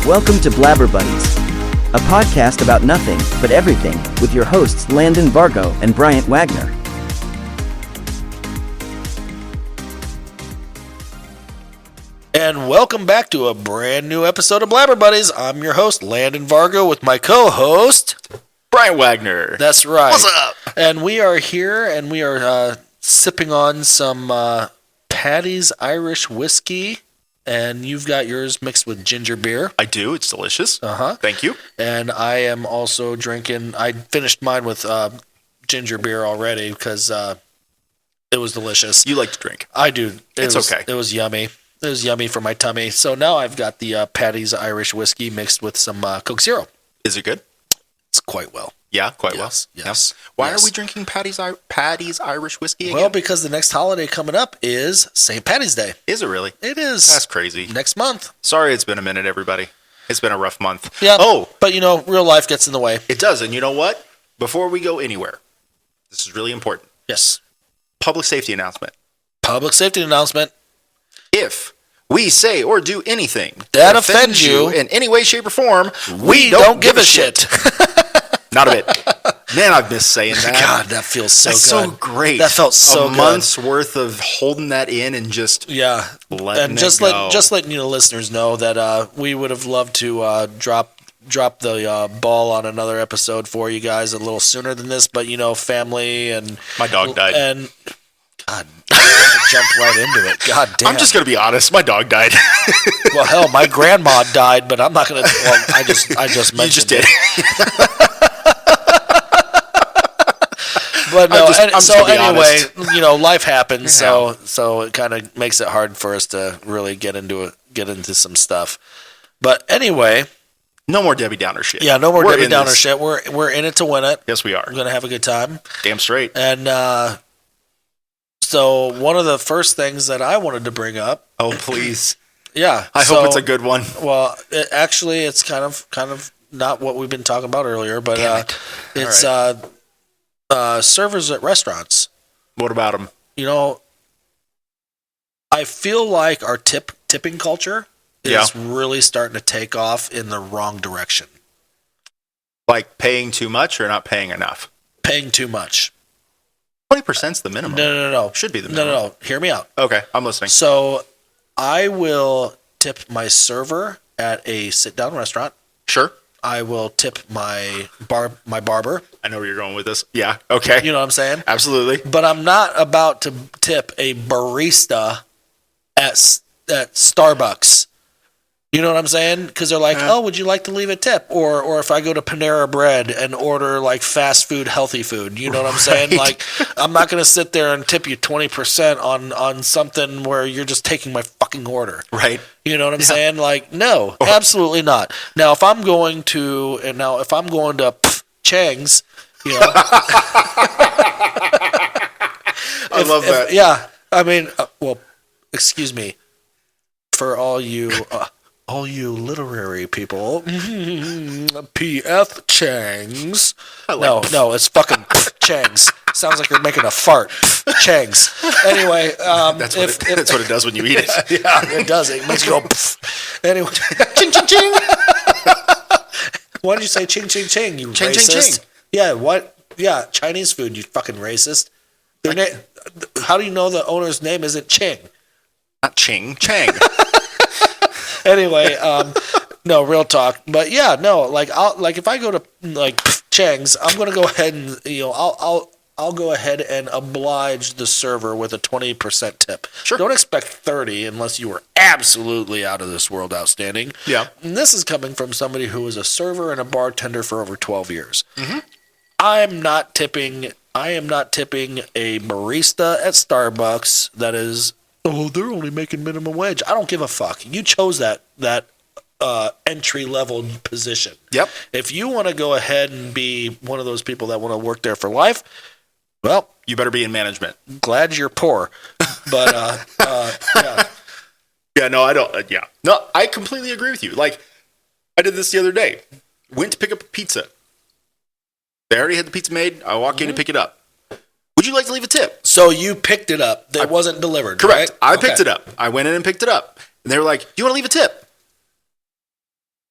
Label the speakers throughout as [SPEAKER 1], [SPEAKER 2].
[SPEAKER 1] Welcome to Blabber Buddies, a podcast about nothing but everything with your hosts Landon Vargo and Bryant Wagner.
[SPEAKER 2] And welcome back to a brand new episode of Blabber Buddies. I'm your host, Landon Vargo, with my co-host,
[SPEAKER 3] Bryant Wagner.
[SPEAKER 2] That's right.
[SPEAKER 3] What's up?
[SPEAKER 2] And we are here, and we are sipping on some Patty's Irish whiskey, and you've got yours mixed with ginger beer.
[SPEAKER 3] I do. It's delicious.
[SPEAKER 2] Uh-huh.
[SPEAKER 3] Thank you.
[SPEAKER 2] And I am also drinking, I finished mine with ginger beer already because it was delicious.
[SPEAKER 3] You like to drink.
[SPEAKER 2] I do.
[SPEAKER 3] It's okay.
[SPEAKER 2] It was yummy. It was yummy for my tummy. So now I've got the Patty's Irish whiskey mixed with some Coke Zero.
[SPEAKER 3] Is it good?
[SPEAKER 2] It's quite well.
[SPEAKER 3] Yeah, quite well.
[SPEAKER 2] Yes.
[SPEAKER 3] Why are we drinking Patty's Irish whiskey again?
[SPEAKER 2] Well, because the next holiday coming up is St. Patty's Day.
[SPEAKER 3] Is it really?
[SPEAKER 2] It is.
[SPEAKER 3] That's crazy.
[SPEAKER 2] Next month.
[SPEAKER 3] Sorry it's been a minute, everybody. It's been a rough month.
[SPEAKER 2] Yeah.
[SPEAKER 3] Oh.
[SPEAKER 2] But, real life gets in the way.
[SPEAKER 3] It does. And you know what? Before we go anywhere, this is really important.
[SPEAKER 2] Yes.
[SPEAKER 3] Public safety announcement.
[SPEAKER 2] Public safety announcement.
[SPEAKER 3] If we say or do anything
[SPEAKER 2] that offends you
[SPEAKER 3] in any way, shape, or form,
[SPEAKER 2] we don't give a shit.
[SPEAKER 3] Not a bit. Man, I've missed saying that.
[SPEAKER 2] God, that feels so
[SPEAKER 3] That's
[SPEAKER 2] good.
[SPEAKER 3] so great.
[SPEAKER 2] That felt so good.
[SPEAKER 3] A month's worth of holding that in and just letting it go.
[SPEAKER 2] Just letting listeners know that we would have loved to drop the ball on another episode for you guys a little sooner than this, but family and
[SPEAKER 3] my dog died.
[SPEAKER 2] And God, I jumped right into it. God damn.
[SPEAKER 3] I'm just gonna be honest. My dog died.
[SPEAKER 2] Well, hell, my grandma died, but I'm not gonna. Well, I just mentioned
[SPEAKER 3] you just did.
[SPEAKER 2] But no. Anyway, life happens, so it kind of makes it hard for us to really get into some stuff. But anyway,
[SPEAKER 3] no more Debbie Downer shit.
[SPEAKER 2] Yeah, no more Debbie Downer shit. We're in it to win it.
[SPEAKER 3] Yes, we are.
[SPEAKER 2] We're gonna have a good time.
[SPEAKER 3] Damn straight.
[SPEAKER 2] And so one of the first things that I wanted to bring up.
[SPEAKER 3] Oh, please.
[SPEAKER 2] Yeah.
[SPEAKER 3] I hope it's a good one.
[SPEAKER 2] Well, it's kind of not what we've been talking about earlier, but it's servers at restaurants.
[SPEAKER 3] What about them?
[SPEAKER 2] I feel like our tipping culture is really starting to take off in the wrong direction.
[SPEAKER 3] Like paying too much or not paying enough?
[SPEAKER 2] Paying too much.
[SPEAKER 3] 20%'s the minimum.
[SPEAKER 2] No.
[SPEAKER 3] Should be the minimum.
[SPEAKER 2] No. Hear me out.
[SPEAKER 3] Okay, I'm listening.
[SPEAKER 2] So I will tip my server at a sit-down restaurant.
[SPEAKER 3] Sure.
[SPEAKER 2] I will tip my barber.
[SPEAKER 3] I know where you're going with this. Yeah, okay.
[SPEAKER 2] You know what I'm saying?
[SPEAKER 3] Absolutely.
[SPEAKER 2] But I'm not about to tip a barista at Starbucks. You know what I'm saying? Because they're like, oh, would you like to leave a tip? Or if I go to Panera Bread and order like fast food, healthy food. You know what I'm saying? Like, I'm not going to sit there and tip you 20% on something where you're just taking my fucking order.
[SPEAKER 3] Right.
[SPEAKER 2] You know what I'm saying? Like, no, absolutely not. Now, if I'm going to Chang's,
[SPEAKER 3] I love that.
[SPEAKER 2] Yeah. I mean, excuse me. For all you literary people, P.F. Chang's. No, it's fucking Chang's. Sounds like you're making a fart. Chang's. Anyway,
[SPEAKER 3] that's what it does when you eat it.
[SPEAKER 2] Yeah, it does. It makes you go. Anyway, ching ching ching. Why did you say ching ching ching? You
[SPEAKER 3] ching,
[SPEAKER 2] racist.
[SPEAKER 3] Ching, ching.
[SPEAKER 2] Yeah. What? Yeah, Chinese food. You fucking racist. How do you know the owner's name isn't Ching?
[SPEAKER 3] Not Ching, Chang.
[SPEAKER 2] Anyway, no, real talk. But yeah, no, if I go to Chang's, I'm gonna go ahead and I'll go ahead and oblige the server with a 20% tip.
[SPEAKER 3] Sure.
[SPEAKER 2] Don't expect 30 unless you were absolutely out of this world outstanding.
[SPEAKER 3] Yeah.
[SPEAKER 2] And this is coming from somebody who was a server and a bartender for over 12 years.
[SPEAKER 3] Mm-hmm.
[SPEAKER 2] I am not tipping a barista at Starbucks that is. Oh, they're only making minimum wage. I don't give a fuck. You chose that entry-level position.
[SPEAKER 3] Yep.
[SPEAKER 2] If you want to go ahead and be one of those people that want to work there for life, well,
[SPEAKER 3] you better be in management.
[SPEAKER 2] Glad you're poor. But, yeah.
[SPEAKER 3] Yeah, no, I don't. Yeah. No, I completely agree with you. Like, I did this the other day. Went to pick up a pizza. They already had the pizza made. I walk in to pick it up. Would you like to leave a tip?
[SPEAKER 2] So you picked it up. It wasn't delivered,
[SPEAKER 3] correct.
[SPEAKER 2] Right?
[SPEAKER 3] I picked it up. I went in and picked it up. And they were like, do you want to leave a tip?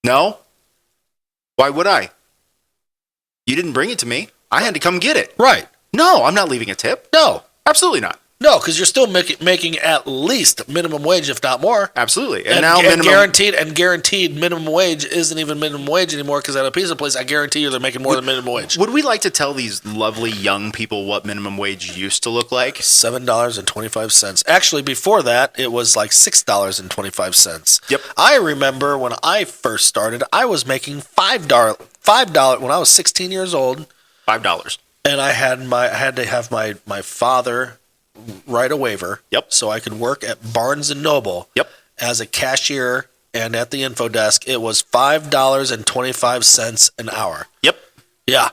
[SPEAKER 3] No. Why would I? You didn't bring it to me. I had to come get it.
[SPEAKER 2] Right.
[SPEAKER 3] No, I'm not leaving a tip.
[SPEAKER 2] No.
[SPEAKER 3] Absolutely not.
[SPEAKER 2] No, because you're still making at least minimum wage, if not more.
[SPEAKER 3] Absolutely.
[SPEAKER 2] And
[SPEAKER 3] now minimum
[SPEAKER 2] guaranteed minimum wage isn't even minimum wage anymore, because at a pizza place, I guarantee you they're making more than minimum wage.
[SPEAKER 3] Would we like to tell these lovely young people what minimum wage used to look like?
[SPEAKER 2] $7.25. Actually, before that, it was like $6.25.
[SPEAKER 3] Yep.
[SPEAKER 2] I remember when I first started, I was making $5 when I was 16 years old.
[SPEAKER 3] $5.
[SPEAKER 2] And I had to have my father write a waiver.
[SPEAKER 3] Yep.
[SPEAKER 2] So I could work at Barnes and Noble.
[SPEAKER 3] Yep.
[SPEAKER 2] As a cashier and at the info desk. It was $5.25 an hour.
[SPEAKER 3] Yep.
[SPEAKER 2] Yeah.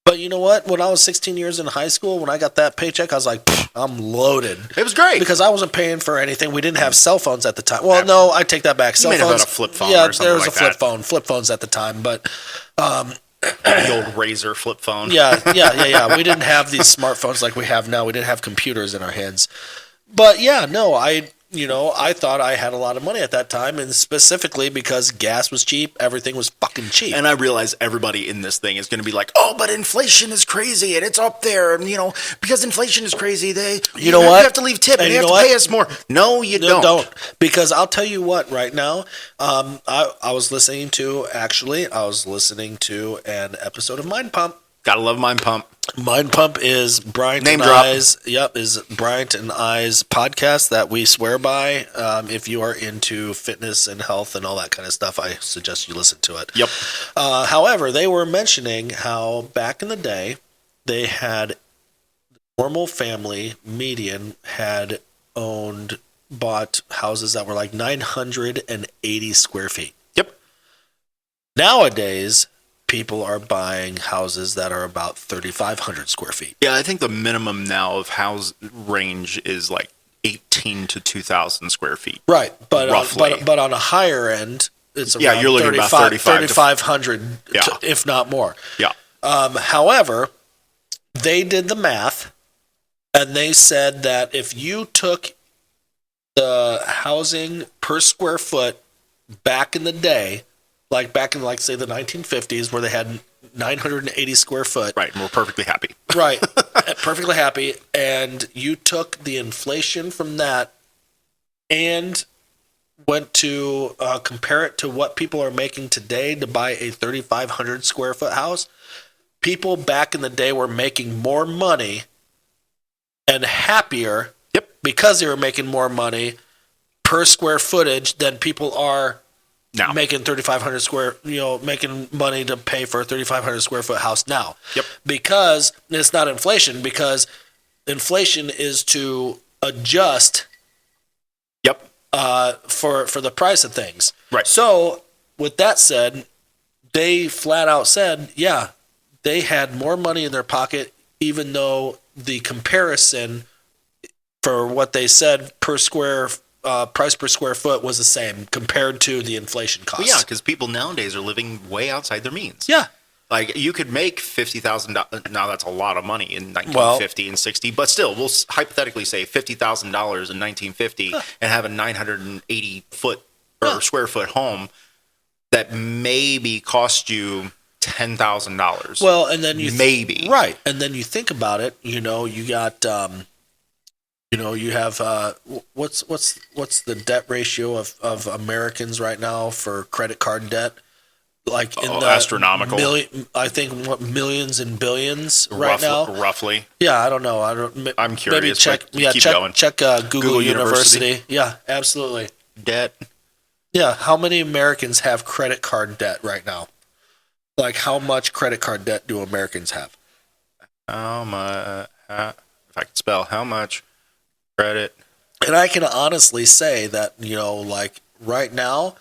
[SPEAKER 2] But you know what? When I was 16 years in high school, when I got that paycheck, I was like, I'm loaded.
[SPEAKER 3] It was great.
[SPEAKER 2] Because I wasn't paying for anything. We didn't have cell phones at the time. Well, no, I take that back. Cell
[SPEAKER 3] may have
[SPEAKER 2] phones.
[SPEAKER 3] had a flip phone
[SPEAKER 2] Yeah,
[SPEAKER 3] or something
[SPEAKER 2] there was
[SPEAKER 3] like
[SPEAKER 2] a flip
[SPEAKER 3] that.
[SPEAKER 2] phone. Flip phones at the time, but
[SPEAKER 3] The old Razor flip phone.
[SPEAKER 2] yeah. We didn't have these smartphones like we have now. We didn't have computers in our hands. But yeah, no, I thought I had a lot of money at that time, and specifically because gas was cheap, everything was fucking cheap.
[SPEAKER 3] And I realize everybody in this thing is going to be like, "Oh, but inflation is crazy, and it's up there, and because inflation is crazy, you have to leave tip, and you have to pay us more." No, you don't.
[SPEAKER 2] Because I'll tell you what, right now, I was listening to an episode of Mind Pump.
[SPEAKER 3] Gotta love Mind Pump.
[SPEAKER 2] Mind Pump is Bryant
[SPEAKER 3] Name
[SPEAKER 2] and
[SPEAKER 3] drop.
[SPEAKER 2] I's. Yep, is Bryant and I's podcast that we swear by. If you are into fitness and health and all that kind of stuff, I suggest you listen to it.
[SPEAKER 3] Yep.
[SPEAKER 2] However, they were mentioning how back in the day, they had normal family median had bought houses that were like 980 square feet.
[SPEAKER 3] Yep.
[SPEAKER 2] Nowadays, people are buying houses that are about 3,500 square feet.
[SPEAKER 3] Yeah, I think the minimum now of house range is like 18 to 2,000 square feet.
[SPEAKER 2] Right, but
[SPEAKER 3] roughly.
[SPEAKER 2] But on a higher end, it's around
[SPEAKER 3] you're looking about
[SPEAKER 2] 3,500,
[SPEAKER 3] Yeah.
[SPEAKER 2] if not more.
[SPEAKER 3] Yeah.
[SPEAKER 2] However, they did the math, and they said that if you took the housing per square foot back in the day, like back in, say, the 1950s, where they had 980 square foot.
[SPEAKER 3] Right, and we're perfectly happy.
[SPEAKER 2] Right, perfectly happy. And you took the inflation from that and went to compare it to what people are making today to buy a 3,500 square foot house. People back in the day were making more money and happier.
[SPEAKER 3] Yep.
[SPEAKER 2] Because they were making more money per square footage than people are
[SPEAKER 3] now
[SPEAKER 2] making 3,500 square, making money to pay for a 3,500 square foot house now.
[SPEAKER 3] Yep.
[SPEAKER 2] Because it's not inflation, because inflation is to adjust.
[SPEAKER 3] Yep.
[SPEAKER 2] For the price of things.
[SPEAKER 3] Right.
[SPEAKER 2] So with that said, they flat out said, yeah, they had more money in their pocket, even though the comparison for what they said per square price per square foot was the same compared to the inflation cost.
[SPEAKER 3] Well, yeah, because people nowadays are living way outside their means.
[SPEAKER 2] Yeah.
[SPEAKER 3] Like, you could make $50,000. Now, that's a lot of money in 1950 and 60, but still, we'll hypothetically say $50,000 in 1950 and have a 980 foot or square foot home that maybe cost you $10,000.
[SPEAKER 2] Well, and then you
[SPEAKER 3] maybe
[SPEAKER 2] right, and then you think about it. You got you have what's the debt ratio of Americans right now for credit card debt? Like in the
[SPEAKER 3] astronomical.
[SPEAKER 2] I think millions and billions right now.
[SPEAKER 3] Roughly.
[SPEAKER 2] Yeah, I don't know.
[SPEAKER 3] I'm curious.
[SPEAKER 2] Maybe check.
[SPEAKER 3] Yeah, keep going.
[SPEAKER 2] Check Google University. Yeah, absolutely.
[SPEAKER 3] Debt.
[SPEAKER 2] Yeah, how many Americans have credit card debt right now? Like, how much credit card debt do Americans have?
[SPEAKER 3] How much? If I could spell, how much credit?
[SPEAKER 2] And I can honestly say that, like right now,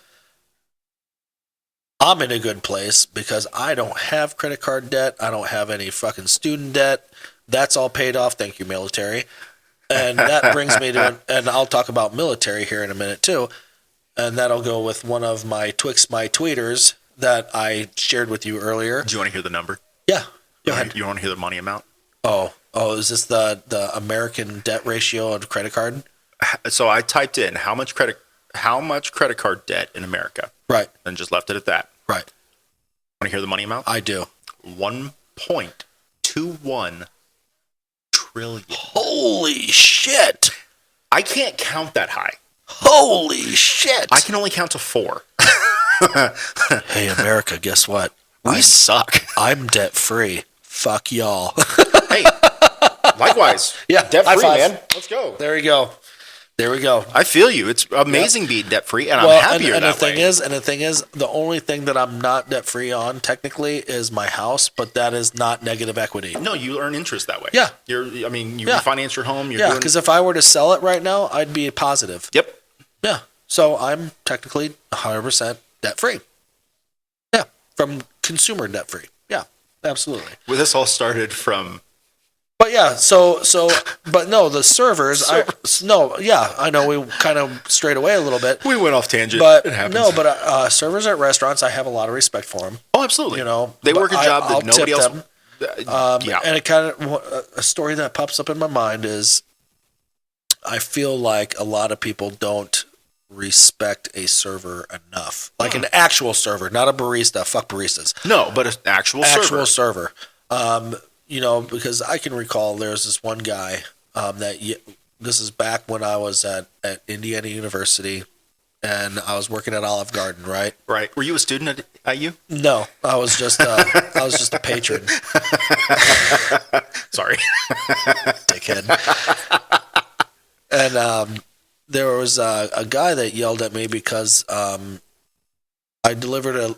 [SPEAKER 2] I'm in a good place because I don't have credit card debt. I don't have any fucking student debt. That's all paid off. Thank you, military. And that brings me to, and I'll talk about military here in a minute too. And that'll go with one of my Twix, my tweeters that I shared with you earlier.
[SPEAKER 3] Do you want to hear the number?
[SPEAKER 2] Yeah. Go ahead.
[SPEAKER 3] You want to hear the money amount?
[SPEAKER 2] Oh, is this the American debt ratio on credit card?
[SPEAKER 3] So I typed in how much credit how much credit card debt in America,
[SPEAKER 2] Right.
[SPEAKER 3] and just left it at that.
[SPEAKER 2] Right.
[SPEAKER 3] Want to hear the money amount?
[SPEAKER 2] I do.
[SPEAKER 3] 1.21 trillion.
[SPEAKER 2] Holy shit.
[SPEAKER 3] I can't count that high.
[SPEAKER 2] Holy shit.
[SPEAKER 3] I can only count to 4.
[SPEAKER 2] Hey, America, guess what?
[SPEAKER 3] We suck.
[SPEAKER 2] I'm debt free. Fuck y'all.
[SPEAKER 3] Hey, likewise.
[SPEAKER 2] Yeah,
[SPEAKER 3] debt
[SPEAKER 2] high
[SPEAKER 3] free,
[SPEAKER 2] five.
[SPEAKER 3] man. Let's go.
[SPEAKER 2] There we go. There we go.
[SPEAKER 3] I feel you. It's amazing being debt free, and
[SPEAKER 2] Well,
[SPEAKER 3] I'm happier
[SPEAKER 2] and
[SPEAKER 3] that
[SPEAKER 2] the thing
[SPEAKER 3] way.
[SPEAKER 2] is, the only thing that I'm not debt free on technically is my house, but that is not negative equity.
[SPEAKER 3] No, you earn interest that way.
[SPEAKER 2] Yeah.
[SPEAKER 3] You
[SPEAKER 2] Yeah.
[SPEAKER 3] refinance your home.
[SPEAKER 2] Yeah, because if I were to sell it right now, I'd be positive.
[SPEAKER 3] Yep.
[SPEAKER 2] Yeah. So I'm technically 100% debt free. Yeah. From consumer debt free. Yeah. Absolutely.
[SPEAKER 3] Well, this all started from.
[SPEAKER 2] But yeah, but no, the servers. I know we kind of strayed away a little bit.
[SPEAKER 3] We went off tangent.
[SPEAKER 2] But
[SPEAKER 3] it happens.
[SPEAKER 2] no, but servers at restaurants, I have a lot of respect for them.
[SPEAKER 3] Oh, absolutely.
[SPEAKER 2] You know,
[SPEAKER 3] they
[SPEAKER 2] but
[SPEAKER 3] work a job
[SPEAKER 2] I'll
[SPEAKER 3] that nobody
[SPEAKER 2] tip
[SPEAKER 3] else.
[SPEAKER 2] them.
[SPEAKER 3] Yeah.
[SPEAKER 2] And it kind of a story that pops up in my mind is, I feel like a lot of people don't respect a server enough, like an actual server, not a barista. Fuck baristas.
[SPEAKER 3] No, but an actual server.
[SPEAKER 2] You know, because I can recall there's this one guy this is back when I was at Indiana University, and I was working at Olive Garden, right?
[SPEAKER 3] Right. Were you a student at you?
[SPEAKER 2] No, I was just a patron.
[SPEAKER 3] Sorry,
[SPEAKER 2] dickhead. And there was a guy that yelled at me because I delivered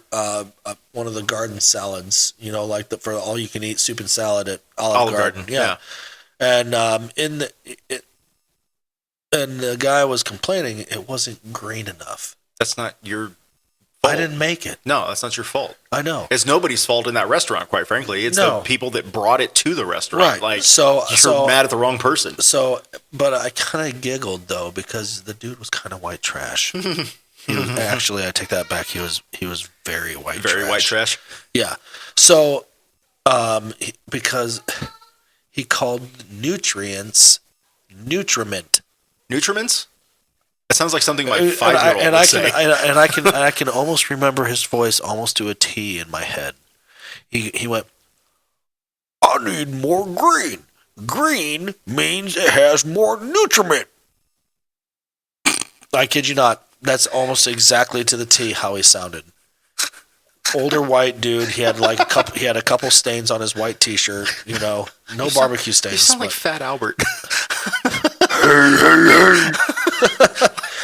[SPEAKER 2] one of the garden salads, you know, like for all you can eat soup and salad at Olive Garden. Yeah. And and the guy was complaining it wasn't green enough.
[SPEAKER 3] That's not your
[SPEAKER 2] fault. I didn't make it.
[SPEAKER 3] No, that's not your fault.
[SPEAKER 2] I know.
[SPEAKER 3] It's nobody's fault in that restaurant, quite frankly. It's the people that brought it to the restaurant.
[SPEAKER 2] Right.
[SPEAKER 3] Like,
[SPEAKER 2] so
[SPEAKER 3] mad at the wrong person.
[SPEAKER 2] But I kind of giggled though because the dude was kind of white trash. He was, actually, I take that back. He was very white.
[SPEAKER 3] Very white trash.
[SPEAKER 2] Yeah. So, because he called nutrients nutriment.
[SPEAKER 3] Nutriments? That sounds like something my 5-year-old would say.
[SPEAKER 2] And I can almost remember his voice almost to a T in my head. He went, "I need more green. Green means it has more nutriment." I kid you not. That's almost exactly to the T how he sounded. Older white dude. He had a couple stains on his white T-shirt. You know, no barbecue stains.
[SPEAKER 3] You sound like Fat Albert.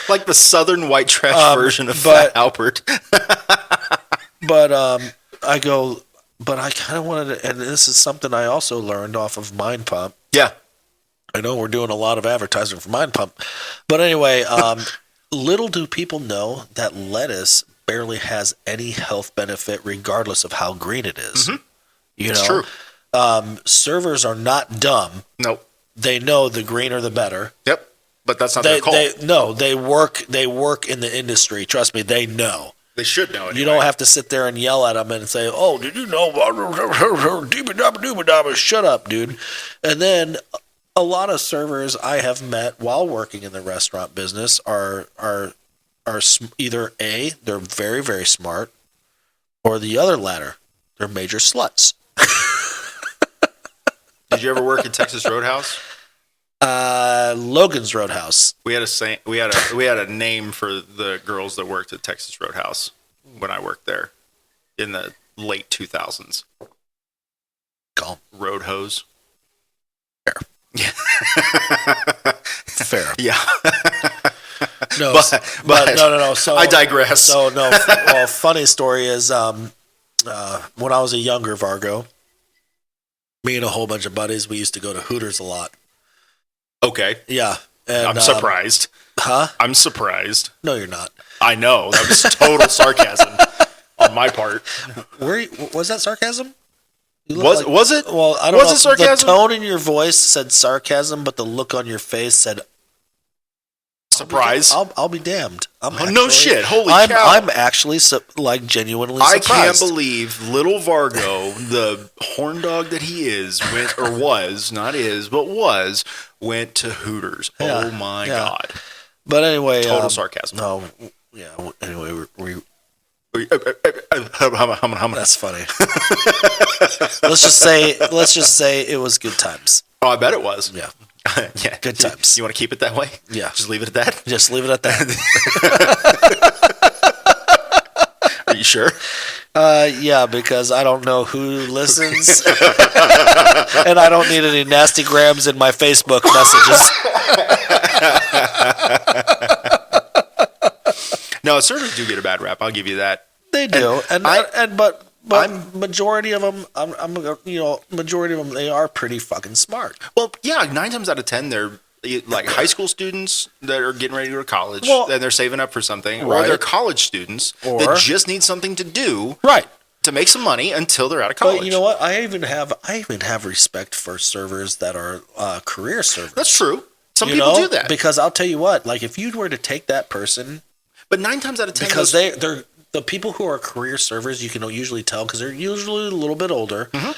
[SPEAKER 3] Like the southern white trash version of Fat Albert.
[SPEAKER 2] But I kind of wanted to, and this is something I also learned off of Mind Pump.
[SPEAKER 3] Yeah.
[SPEAKER 2] I know we're doing a lot of advertising for Mind Pump. But anyway, little do people know that lettuce barely has any health benefit regardless of how green it is.
[SPEAKER 3] Mm-hmm.
[SPEAKER 2] It's
[SPEAKER 3] true.
[SPEAKER 2] Servers are not dumb.
[SPEAKER 3] Nope.
[SPEAKER 2] They know the greener the better.
[SPEAKER 3] Yep. But that's not their call.
[SPEAKER 2] They work in the industry. Trust me, they know.
[SPEAKER 3] They should know anyway.
[SPEAKER 2] You don't have to sit there and yell at them and say, "Oh, did you know?" Shut up, dude. And then a lot of servers I have met while working in the restaurant business are either A, they're very, very smart, or the other latter, they're major sluts.
[SPEAKER 3] Did you ever work at Texas Roadhouse?
[SPEAKER 2] Logan's Roadhouse.
[SPEAKER 3] We had a name for the girls that worked at Texas Roadhouse when I worked there in the late 2000s.
[SPEAKER 2] Call
[SPEAKER 3] Road hose.
[SPEAKER 2] Fair.
[SPEAKER 3] Yeah.
[SPEAKER 2] Fair.
[SPEAKER 3] Yeah.
[SPEAKER 2] No,
[SPEAKER 3] but
[SPEAKER 2] no. So
[SPEAKER 3] I digress.
[SPEAKER 2] So no. Well, funny story is when I was a younger Vargo, me and a whole bunch of buddies, we used to go to Hooters a lot.
[SPEAKER 3] Okay.
[SPEAKER 2] Yeah. And,
[SPEAKER 3] I'm surprised.
[SPEAKER 2] Huh?
[SPEAKER 3] I'm surprised.
[SPEAKER 2] No, you're not.
[SPEAKER 3] I know. That was total sarcasm on my part.
[SPEAKER 2] Was that sarcasm?
[SPEAKER 3] Was it?
[SPEAKER 2] Well, I don't know.
[SPEAKER 3] Was it sarcasm?
[SPEAKER 2] The tone in your voice said sarcasm, but the look on your face said
[SPEAKER 3] surprise.
[SPEAKER 2] I'll be damned.
[SPEAKER 3] No shit. Holy cow.
[SPEAKER 2] I'm actually genuinely surprised.
[SPEAKER 3] I can't believe little Vargo, the horn dog that he is, went to Hooters.
[SPEAKER 2] Yeah,
[SPEAKER 3] Oh my God.
[SPEAKER 2] But anyway,
[SPEAKER 3] Total sarcasm.
[SPEAKER 2] No, yeah. Anyway, that's funny. let's just say it was good times.
[SPEAKER 3] Oh, I bet it was.
[SPEAKER 2] Yeah.
[SPEAKER 3] Yeah.
[SPEAKER 2] Good times.
[SPEAKER 3] You want to keep it that way?
[SPEAKER 2] Yeah.
[SPEAKER 3] Just leave it at that?
[SPEAKER 2] Just leave it at that.
[SPEAKER 3] Are you sure?
[SPEAKER 2] Yeah, because I don't know who listens, and I don't need any nasty grams in my Facebook messages.
[SPEAKER 3] No, servers do get a bad rap. I'll give you that.
[SPEAKER 2] They do, but majority of them, majority of them, they are pretty fucking smart.
[SPEAKER 3] Well, yeah, 9 times out of 10, they're like high school students that are getting ready to go to college, and they're saving up for something, or they're college students that just need something to do, to make some money until they're out of college.
[SPEAKER 2] But you know what? I even have respect for servers that are career servers.
[SPEAKER 3] That's true. Some people do that
[SPEAKER 2] because I'll tell you what, like if you were to take that person,
[SPEAKER 3] but 9 times out of 10,
[SPEAKER 2] because they're the people who are career servers, you can usually tell because they're usually a little bit older. Mm-hmm.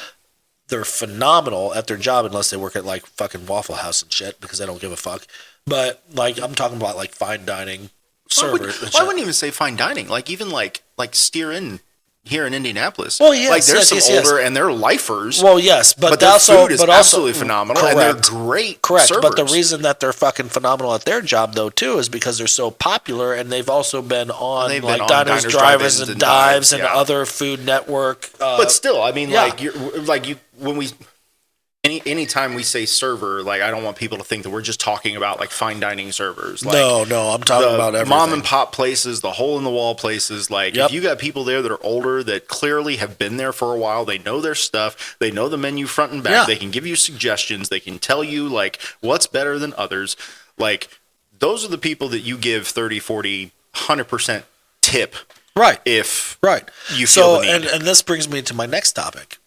[SPEAKER 2] They're phenomenal at their job unless they work at like fucking Waffle House and shit because they don't give a fuck. But like I'm talking about like fine dining servers.
[SPEAKER 3] I wouldn't even say fine dining. Like even like steer in here in Indianapolis.
[SPEAKER 2] Well, yes,
[SPEAKER 3] like there's some older and they're lifers.
[SPEAKER 2] Well, yes, but
[SPEAKER 3] their
[SPEAKER 2] also,
[SPEAKER 3] food is absolutely phenomenal, and they're great.
[SPEAKER 2] Correct,
[SPEAKER 3] servers.
[SPEAKER 2] But the reason that they're fucking phenomenal at their job though too is because they're so popular, and they've also been on Diners, Drive-Ins, and Dives, and other Food Network.
[SPEAKER 3] But still, I mean, when we. Anytime we say server, like I don't want people to think that we're just talking about like fine dining servers. Like,
[SPEAKER 2] no, I'm talking about everything.
[SPEAKER 3] Mom and pop places, the hole in the wall places. Like if you got people there that are older that clearly have been there for a while, they know their stuff, they know the menu front and back, they can give you suggestions, they can tell you like what's better than others. Like those are the people that you give 30, 40, 100% tip.
[SPEAKER 2] Right.
[SPEAKER 3] If you feel
[SPEAKER 2] so,
[SPEAKER 3] the need.
[SPEAKER 2] And this brings me to my next topic.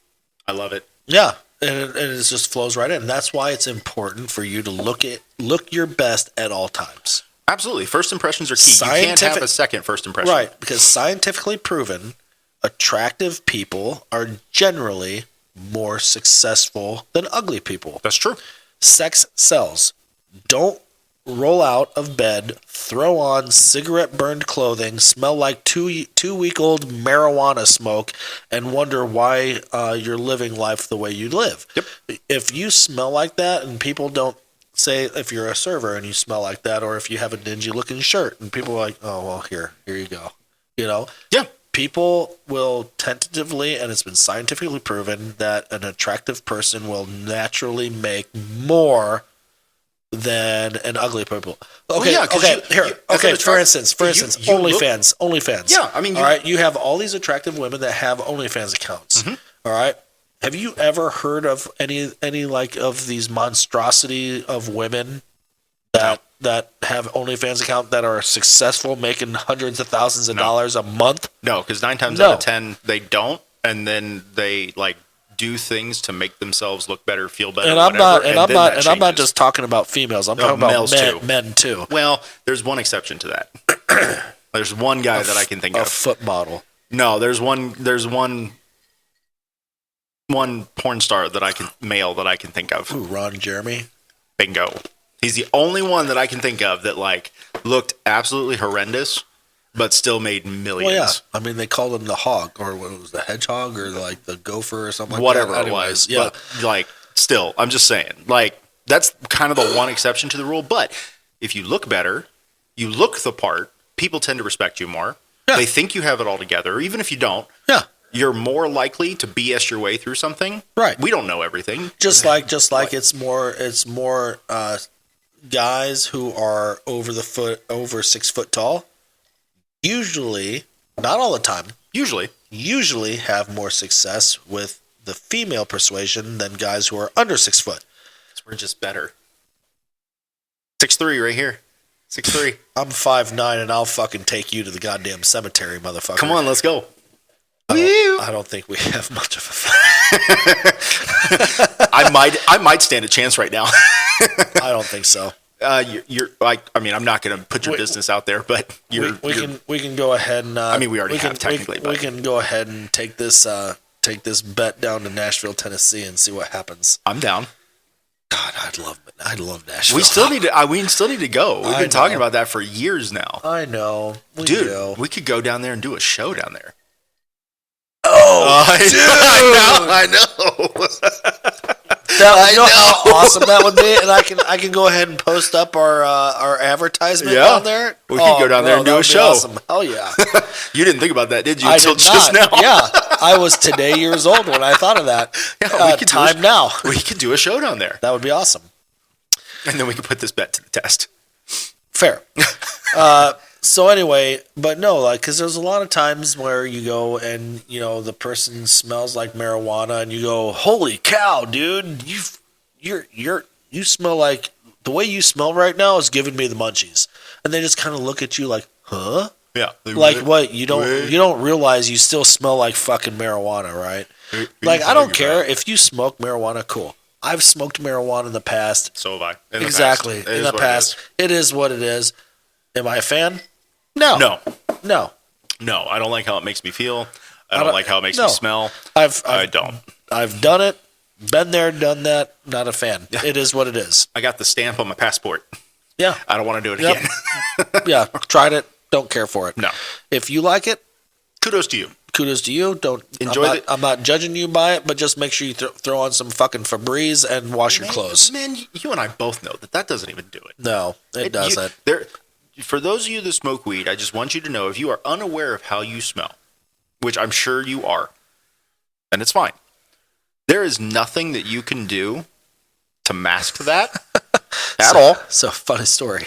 [SPEAKER 3] I love it.
[SPEAKER 2] Yeah. And it just flows right in. That's why it's important for you to look your best at all times.
[SPEAKER 3] Absolutely. First impressions are key. You can't have a second first impression.
[SPEAKER 2] Right, because scientifically proven, attractive people are generally more successful than ugly people.
[SPEAKER 3] That's true.
[SPEAKER 2] Sex sells. Don't roll out of bed, throw on cigarette-burned clothing, smell like two-week-old marijuana smoke, and wonder why you're living life the way you live.
[SPEAKER 3] Yep.
[SPEAKER 2] If you smell like that and people don't say, if you're a server and you smell like that, or if you have a dingy-looking shirt and people are like, oh, well, here you go. You know?
[SPEAKER 3] Yeah.
[SPEAKER 2] People will tentatively, and it's been scientifically proven, that an attractive person will naturally make more than an ugly people. Okay, for instance, OnlyFans.
[SPEAKER 3] Yeah, I mean,
[SPEAKER 2] all right, you have all these attractive women that have OnlyFans accounts. Mm-hmm. All right, have you ever heard of any like of these monstrosity of women that have OnlyFans account that are successful, making hundreds of thousands of dollars a month?
[SPEAKER 3] No, because 9 times out of 10 they don't, and then they like do things to make themselves look better, feel better,
[SPEAKER 2] and I'm not just talking about females. I'm talking about men too.
[SPEAKER 3] Well, there's one exception to that. There's one guy that I can think of.
[SPEAKER 2] A foot model.
[SPEAKER 3] No, there's one porn star male that I can think of.
[SPEAKER 2] Ooh, Ron Jeremy.
[SPEAKER 3] Bingo. He's the only one that I can think of that like looked absolutely horrendous, but still made millions.
[SPEAKER 2] Well, yeah. I mean, they called him the hog, or what was the hedgehog, or like the gopher, or something like
[SPEAKER 3] whatever
[SPEAKER 2] that.
[SPEAKER 3] Whatever it was. Yeah. But like, still, I'm just saying, like, that's kind of the one exception to the rule. But if you look better, you look the part, people tend to respect you more. Yeah. They think you have it all together, even if you don't.
[SPEAKER 2] Yeah.
[SPEAKER 3] You're more likely to BS your way through something.
[SPEAKER 2] Right.
[SPEAKER 3] We don't know everything.
[SPEAKER 2] Just like it's more guys who are over 6 foot tall. Usually, not all the time. Usually have more success with the female persuasion than guys who are under 6 foot.
[SPEAKER 3] We're just better. 6'3" right here. 6'3".
[SPEAKER 2] I'm 5'9", and I'll fucking take you to the goddamn cemetery, motherfucker.
[SPEAKER 3] Come on, let's go.
[SPEAKER 2] I don't think we have much of a fight.
[SPEAKER 3] I might stand a chance right now.
[SPEAKER 2] I don't think so.
[SPEAKER 3] You're like, I mean, I'm not going to put your business out there, but
[SPEAKER 2] we can go ahead and.
[SPEAKER 3] I mean, we already have technically.
[SPEAKER 2] We can go ahead and take this bet down to Nashville, Tennessee, and see what happens.
[SPEAKER 3] I'm down.
[SPEAKER 2] God, I'd love Nashville.
[SPEAKER 3] We still need to go. We've been talking about that for years now.
[SPEAKER 2] I know.
[SPEAKER 3] Dude, we could go down there and do a show down there.
[SPEAKER 2] Oh, dude.
[SPEAKER 3] I know.
[SPEAKER 2] You know how awesome that would be, and I can go ahead and post up our advertisement down there.
[SPEAKER 3] We could go down there and do a show.
[SPEAKER 2] Awesome. Hell yeah!
[SPEAKER 3] You didn't think about that, did you?
[SPEAKER 2] I
[SPEAKER 3] Until
[SPEAKER 2] did
[SPEAKER 3] just
[SPEAKER 2] not.
[SPEAKER 3] now.
[SPEAKER 2] Yeah, I was today years old when I thought of that.
[SPEAKER 3] Yeah, we could
[SPEAKER 2] time now.
[SPEAKER 3] We could do a show down there,
[SPEAKER 2] That would be awesome.
[SPEAKER 3] and then we could put this bet to the test.
[SPEAKER 2] Fair. So anyway, but no, like, because there's a lot of times where you go and the person smells like marijuana, and you go, "Holy cow, dude! You smell like the way you smell right now is giving me the munchies," and they just kind of look at you like, "Huh?"
[SPEAKER 3] Yeah.
[SPEAKER 2] Like what? You don't realize you still smell like fucking marijuana, right? Like I don't care if you smoke marijuana. Cool. I've smoked marijuana in the past.
[SPEAKER 3] So have I.
[SPEAKER 2] Exactly. In the past, it is what it is. Am I a fan? No.
[SPEAKER 3] No. I don't like how it makes me feel. I don't like how it makes me smell. I don't.
[SPEAKER 2] I've done it. Been there, done that. Not a fan. It is what it is.
[SPEAKER 3] I got the stamp on my passport.
[SPEAKER 2] Yeah.
[SPEAKER 3] I don't want to do it again.
[SPEAKER 2] Yeah. Tried it. Don't care for it.
[SPEAKER 3] No.
[SPEAKER 2] If you like it,
[SPEAKER 3] kudos to you.
[SPEAKER 2] Kudos to you. Don't enjoy it. I'm not judging you by it, but just make sure you throw on some fucking Febreze and wash your clothes.
[SPEAKER 3] Man, you and I both know that doesn't even do it.
[SPEAKER 2] No, it doesn't.
[SPEAKER 3] For those of you that smoke weed, I just want you to know, if you are unaware of how you smell, which I'm sure you are, and it's fine, there is nothing that you can do to mask that at all.
[SPEAKER 2] It's a funny story.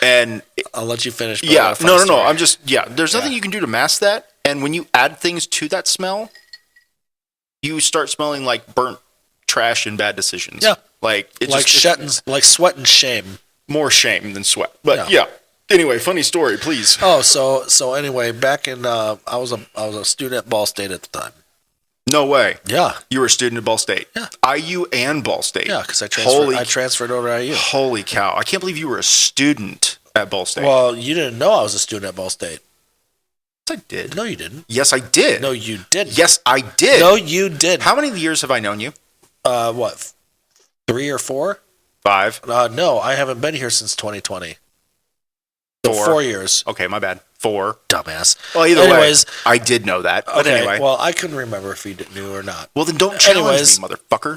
[SPEAKER 3] And
[SPEAKER 2] I'll let you finish.
[SPEAKER 3] Yeah, no. I'm just, there's nothing you can do to mask that. And when you add things to that smell, you start smelling like burnt trash and bad decisions.
[SPEAKER 2] Yeah.
[SPEAKER 3] Like
[SPEAKER 2] sweat and shame.
[SPEAKER 3] More shame than sweat. But yeah. Anyway, funny story, please.
[SPEAKER 2] Oh, so anyway, back in I was a student at Ball State at the time.
[SPEAKER 3] No way.
[SPEAKER 2] Yeah.
[SPEAKER 3] You were a student at Ball State.
[SPEAKER 2] Yeah.
[SPEAKER 3] IU and Ball State.
[SPEAKER 2] Yeah, because I transferred over to IU.
[SPEAKER 3] Holy cow! I can't believe you were a student at Ball State.
[SPEAKER 2] Well, you didn't know I was a student at Ball State.
[SPEAKER 3] Yes, I did.
[SPEAKER 2] No, you didn't.
[SPEAKER 3] Yes, I did.
[SPEAKER 2] No, you didn't.
[SPEAKER 3] Yes, I did.
[SPEAKER 2] No, you didn't.
[SPEAKER 3] How many years have I known you?
[SPEAKER 2] What? 3 or 4?
[SPEAKER 3] 5.
[SPEAKER 2] No, I haven't been here since 2020.
[SPEAKER 3] 4.
[SPEAKER 2] 4 years.
[SPEAKER 3] Okay, my bad. 4.
[SPEAKER 2] Dumbass.
[SPEAKER 3] Well, anyways, way, I did know that. But
[SPEAKER 2] okay,
[SPEAKER 3] anyway.
[SPEAKER 2] Well, I couldn't remember if you knew or not.
[SPEAKER 3] Well, then don't challenge me, motherfucker.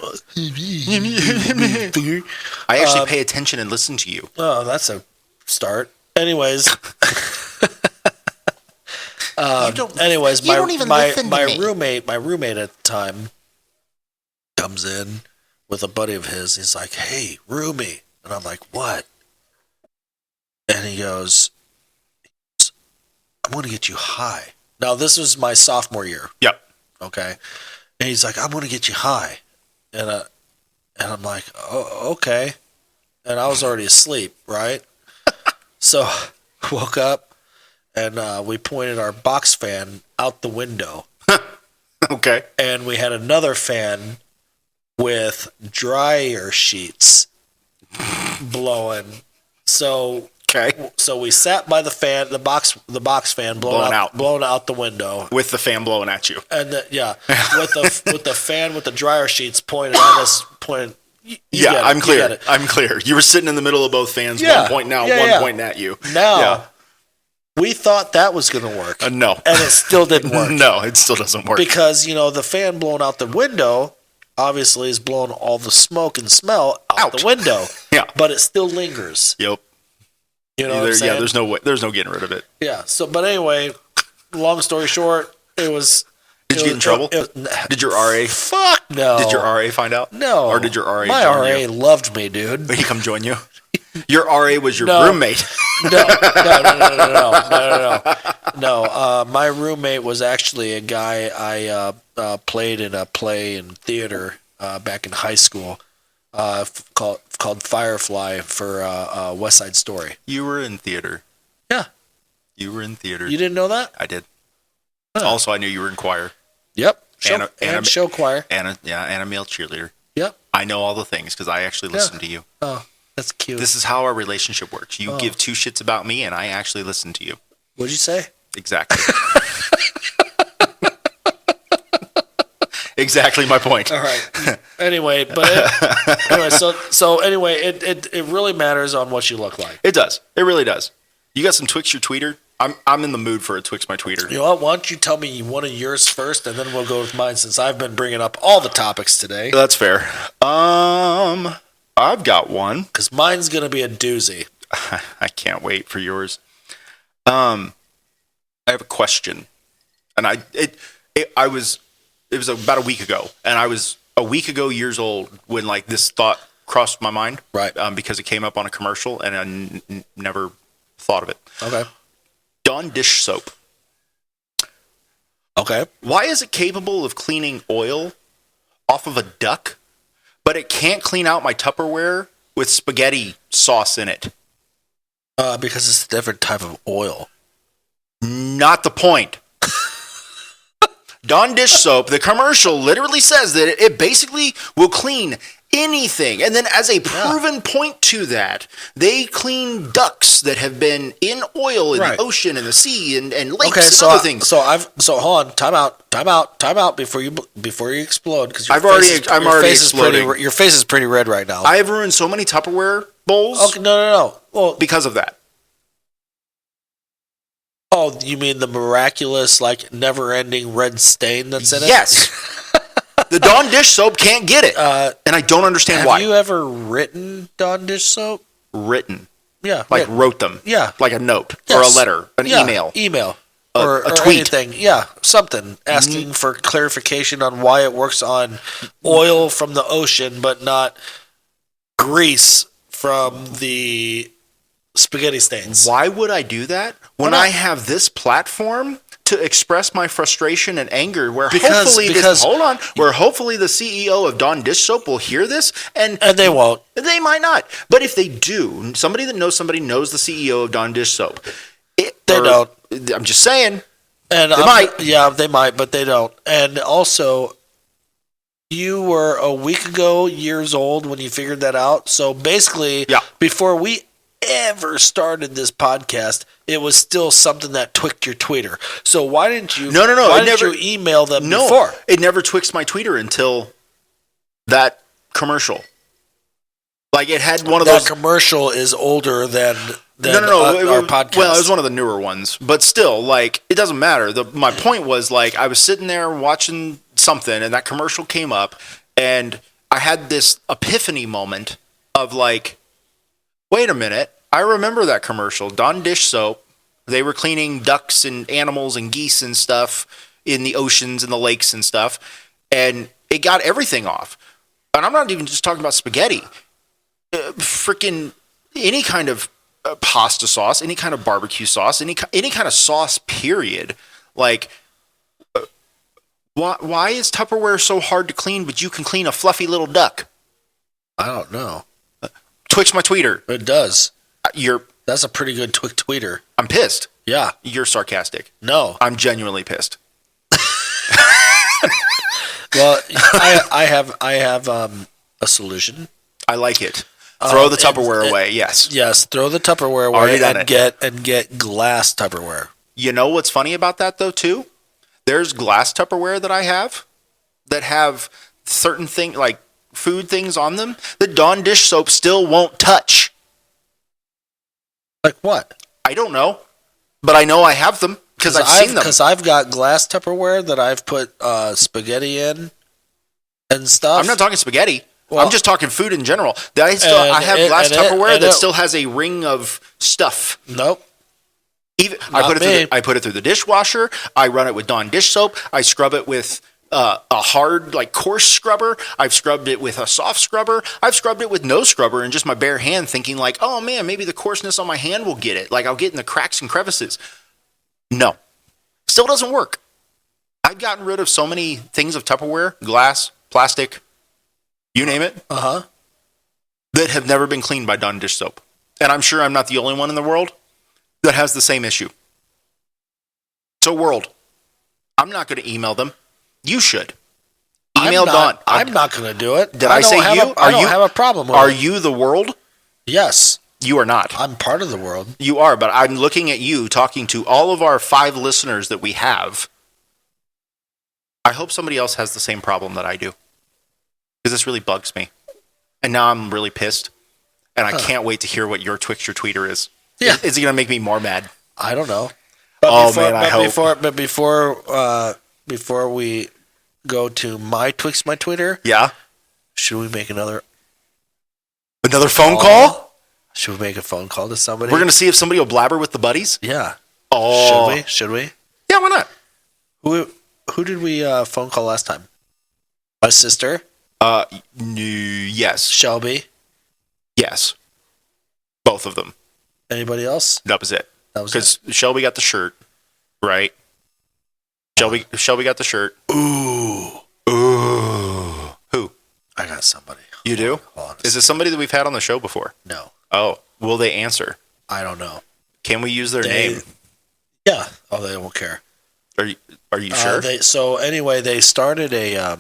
[SPEAKER 3] I actually pay attention and listen to you.
[SPEAKER 2] Oh, that's a start. Anyways. My roommate at the time comes in with a buddy of his. He's like, "Hey, roomie," and I'm like, "What?" And he goes, "I'm going to get you high." Now, this was my sophomore year.
[SPEAKER 3] Yep.
[SPEAKER 2] Okay. And he's like, "I'm going to get you high," and I'm like, "Oh, okay." And I was already asleep, right? So woke up and we pointed our box fan out the window.
[SPEAKER 3] Okay.
[SPEAKER 2] And we had another fan with dryer sheets blowing. So we sat by the fan, the box fan blown out the window
[SPEAKER 3] with the fan blowing at you.
[SPEAKER 2] And with the fan with the dryer sheets pointed at us,
[SPEAKER 3] I'm clear. I'm clear. You were sitting in the middle of both fans, one pointing out, one pointing at you.
[SPEAKER 2] Now, we thought that was going to work.
[SPEAKER 3] No.
[SPEAKER 2] And it still didn't work.
[SPEAKER 3] No, it still doesn't work.
[SPEAKER 2] Because, the fan blowing out the window obviously is blowing all the smoke and smell out the window.
[SPEAKER 3] Yeah.
[SPEAKER 2] But it still lingers.
[SPEAKER 3] Yep.
[SPEAKER 2] You know what I'm saying?
[SPEAKER 3] Yeah, there's no way. There's no getting rid of it.
[SPEAKER 2] Yeah. So, but anyway, long story short, it was...
[SPEAKER 3] Did you get in trouble? Did your RA?
[SPEAKER 2] Fuck no.
[SPEAKER 3] Did your RA find out?
[SPEAKER 2] No.
[SPEAKER 3] Or did your RA
[SPEAKER 2] My
[SPEAKER 3] join
[SPEAKER 2] RA
[SPEAKER 3] you?
[SPEAKER 2] loved me, dude.
[SPEAKER 3] Did he come join you? Your RA was your roommate.
[SPEAKER 2] No. My roommate was actually a guy I played in a play in theater back in high school called Firefly for West Side Story.
[SPEAKER 3] You were in theater.
[SPEAKER 2] Yeah.
[SPEAKER 3] You were in theater.
[SPEAKER 2] You didn't know that?
[SPEAKER 3] I did. Huh. Also, I knew you were in choir.
[SPEAKER 2] Yep. Show choir.
[SPEAKER 3] And a male cheerleader.
[SPEAKER 2] Yep.
[SPEAKER 3] I know all the things because I actually listen to you.
[SPEAKER 2] Oh, that's cute.
[SPEAKER 3] This is how our relationship works. You give 2 shits about me, and I actually listen to you.
[SPEAKER 2] What'd you say?
[SPEAKER 3] Exactly. Exactly my point.
[SPEAKER 2] All right. Anyway, it really matters on what you look like.
[SPEAKER 3] It does. It really does. You got some Twix your tweeter? I'm in the mood for a Twix my tweeter.
[SPEAKER 2] You know what? Why don't you tell me one of yours first, and then we'll go with mine since I've been bringing up all the topics today.
[SPEAKER 3] That's fair. I've got one
[SPEAKER 2] because mine's gonna be a doozy.
[SPEAKER 3] I can't wait for yours. I have a question, and it was about a week ago, and I was a week ago years old when like this thought crossed my mind,
[SPEAKER 2] right?
[SPEAKER 3] Because it came up on a commercial, and I never thought of it.
[SPEAKER 2] Okay.
[SPEAKER 3] Dawn dish soap.
[SPEAKER 2] Okay.
[SPEAKER 3] Why is it capable of cleaning oil off of a duck, but it can't clean out my Tupperware with spaghetti sauce in it?
[SPEAKER 2] Because it's a different type of oil.
[SPEAKER 3] Not the point. Dawn dish soap, the commercial literally says that it basically will clean anything. And then as a proven point to that, they clean ducks that have been in oil in the ocean and the sea and lakes and other things.
[SPEAKER 2] So hold on, time out before you explode because
[SPEAKER 3] I'm already exploding.
[SPEAKER 2] Your face is pretty red right now.
[SPEAKER 3] I have ruined so many Tupperware bowls.
[SPEAKER 2] Okay, no. Well,
[SPEAKER 3] because of that.
[SPEAKER 2] Oh, you mean the miraculous, like, never-ending red stain that's in it?
[SPEAKER 3] Yes. The Dawn dish soap can't get it, and I don't understand why.
[SPEAKER 2] Have you ever written Dawn dish soap?
[SPEAKER 3] Written?
[SPEAKER 2] Yeah.
[SPEAKER 3] Like wrote them?
[SPEAKER 2] Yeah.
[SPEAKER 3] Like a note or a letter, an email?
[SPEAKER 2] Email.
[SPEAKER 3] Or a tweet.
[SPEAKER 2] Anything. Yeah, something. Asking for clarification on why it works on oil from the ocean, but not grease from the spaghetti stains.
[SPEAKER 3] Why would I do that when I have this platform to express my frustration and anger where hopefully the CEO of Dawn dish soap will hear this and
[SPEAKER 2] they won't.
[SPEAKER 3] They might not. But if they do, somebody that knows somebody knows the CEO of Dawn dish soap.
[SPEAKER 2] They don't.
[SPEAKER 3] I'm just saying.
[SPEAKER 2] And
[SPEAKER 3] they might.
[SPEAKER 2] Yeah, they might, but they don't. And also, you were a week ago years old when you figured that out. So basically, before we ever started this podcast, it was still something that twicked your tweeter. So why didn't you?
[SPEAKER 3] No.
[SPEAKER 2] Why didn't you email them before?
[SPEAKER 3] It never twixt my tweeter until that commercial. Like it had one of those.
[SPEAKER 2] That commercial is older than
[SPEAKER 3] our
[SPEAKER 2] podcast.
[SPEAKER 3] Well, it was one of the newer ones, but still, like it doesn't matter. My point was like I was sitting there watching something, and that commercial came up, and I had this epiphany moment of like, wait a minute. I remember that commercial. Dawn dish soap. They were cleaning ducks and animals and geese and stuff in the oceans and the lakes and stuff. And it got everything off. And I'm not even just talking about spaghetti. Freaking any kind of pasta sauce, any kind of barbecue sauce, any kind of sauce, period. Like, why is Tupperware so hard to clean, but you can clean a fluffy little duck?
[SPEAKER 2] I don't know.
[SPEAKER 3] Twix my tweeter.
[SPEAKER 2] It does.
[SPEAKER 3] That's
[SPEAKER 2] a pretty good tweeter.
[SPEAKER 3] I'm pissed.
[SPEAKER 2] Yeah.
[SPEAKER 3] You're sarcastic.
[SPEAKER 2] No.
[SPEAKER 3] I'm genuinely pissed.
[SPEAKER 2] Well, I have a solution.
[SPEAKER 3] I like it. Throw the Tupperware away. Yes.
[SPEAKER 2] Yes. Throw the Tupperware away and get glass Tupperware.
[SPEAKER 3] You know what's funny about that though too? There's glass Tupperware that I have that have certain things like food things on them that Dawn dish soap still won't touch.
[SPEAKER 2] Like what?
[SPEAKER 3] I don't know, but I know I have them because I've seen them.
[SPEAKER 2] Because I've got glass Tupperware that I've put spaghetti in and stuff.
[SPEAKER 3] I'm not talking spaghetti. Well, I'm just talking food in general. I have glass Tupperware that still has a ring of stuff.
[SPEAKER 2] Nope.
[SPEAKER 3] I put it through the dishwasher. I run it with Dawn dish soap. I scrub it with a hard, like coarse scrubber. I've scrubbed it with a soft scrubber. I've scrubbed it with no scrubber and just my bare hand, thinking like, oh man, maybe the coarseness on my hand will get it. Like I'll get in the cracks and crevices. No, still doesn't work. I've gotten rid of so many things of Tupperware, glass, plastic, you name it, that have never been cleaned by Dawn dish soap. And I'm sure I'm not the only one in the world that has the same issue. So world, I'm not going to email them. You should. Email Dawn.
[SPEAKER 2] I'm not going to do it.
[SPEAKER 3] Did I say you?
[SPEAKER 2] I don't have a problem with it.
[SPEAKER 3] Are you the world?
[SPEAKER 2] Yes.
[SPEAKER 3] You are not.
[SPEAKER 2] I'm part of the world.
[SPEAKER 3] You are, but I'm looking at you talking to all of our 5 listeners that we have. I hope somebody else has the same problem that I do. because this really bugs me. And now I'm really pissed. And I can't wait to hear what your Twix your tweeter is.
[SPEAKER 2] Yeah.
[SPEAKER 3] Is it going to make me more mad?
[SPEAKER 2] I don't know. Before we go to my Twix, my Twitter,
[SPEAKER 3] Yeah.
[SPEAKER 2] should we make another
[SPEAKER 3] phone call?
[SPEAKER 2] Should we make a phone call to somebody?
[SPEAKER 3] We're going to see if somebody will blabber with the buddies?
[SPEAKER 2] Yeah.
[SPEAKER 3] Oh.
[SPEAKER 2] Should we?
[SPEAKER 3] Yeah, why not?
[SPEAKER 2] Who did we phone call last time? My sister?
[SPEAKER 3] Yes.
[SPEAKER 2] Shelby?
[SPEAKER 3] Yes. Both of them.
[SPEAKER 2] Anybody else?
[SPEAKER 3] That was it.
[SPEAKER 2] Because
[SPEAKER 3] Shelby got the shirt, right? Shelby got the shirt.
[SPEAKER 2] Ooh.
[SPEAKER 3] Who?
[SPEAKER 2] I got somebody.
[SPEAKER 3] You do?
[SPEAKER 2] Hold on
[SPEAKER 3] Is it somebody that we've had on the show before?
[SPEAKER 2] No.
[SPEAKER 3] Oh, will they answer?
[SPEAKER 2] I don't know.
[SPEAKER 3] Can we use their name?
[SPEAKER 2] Yeah. Oh, they won't care.
[SPEAKER 3] Are you sure?
[SPEAKER 2] They started a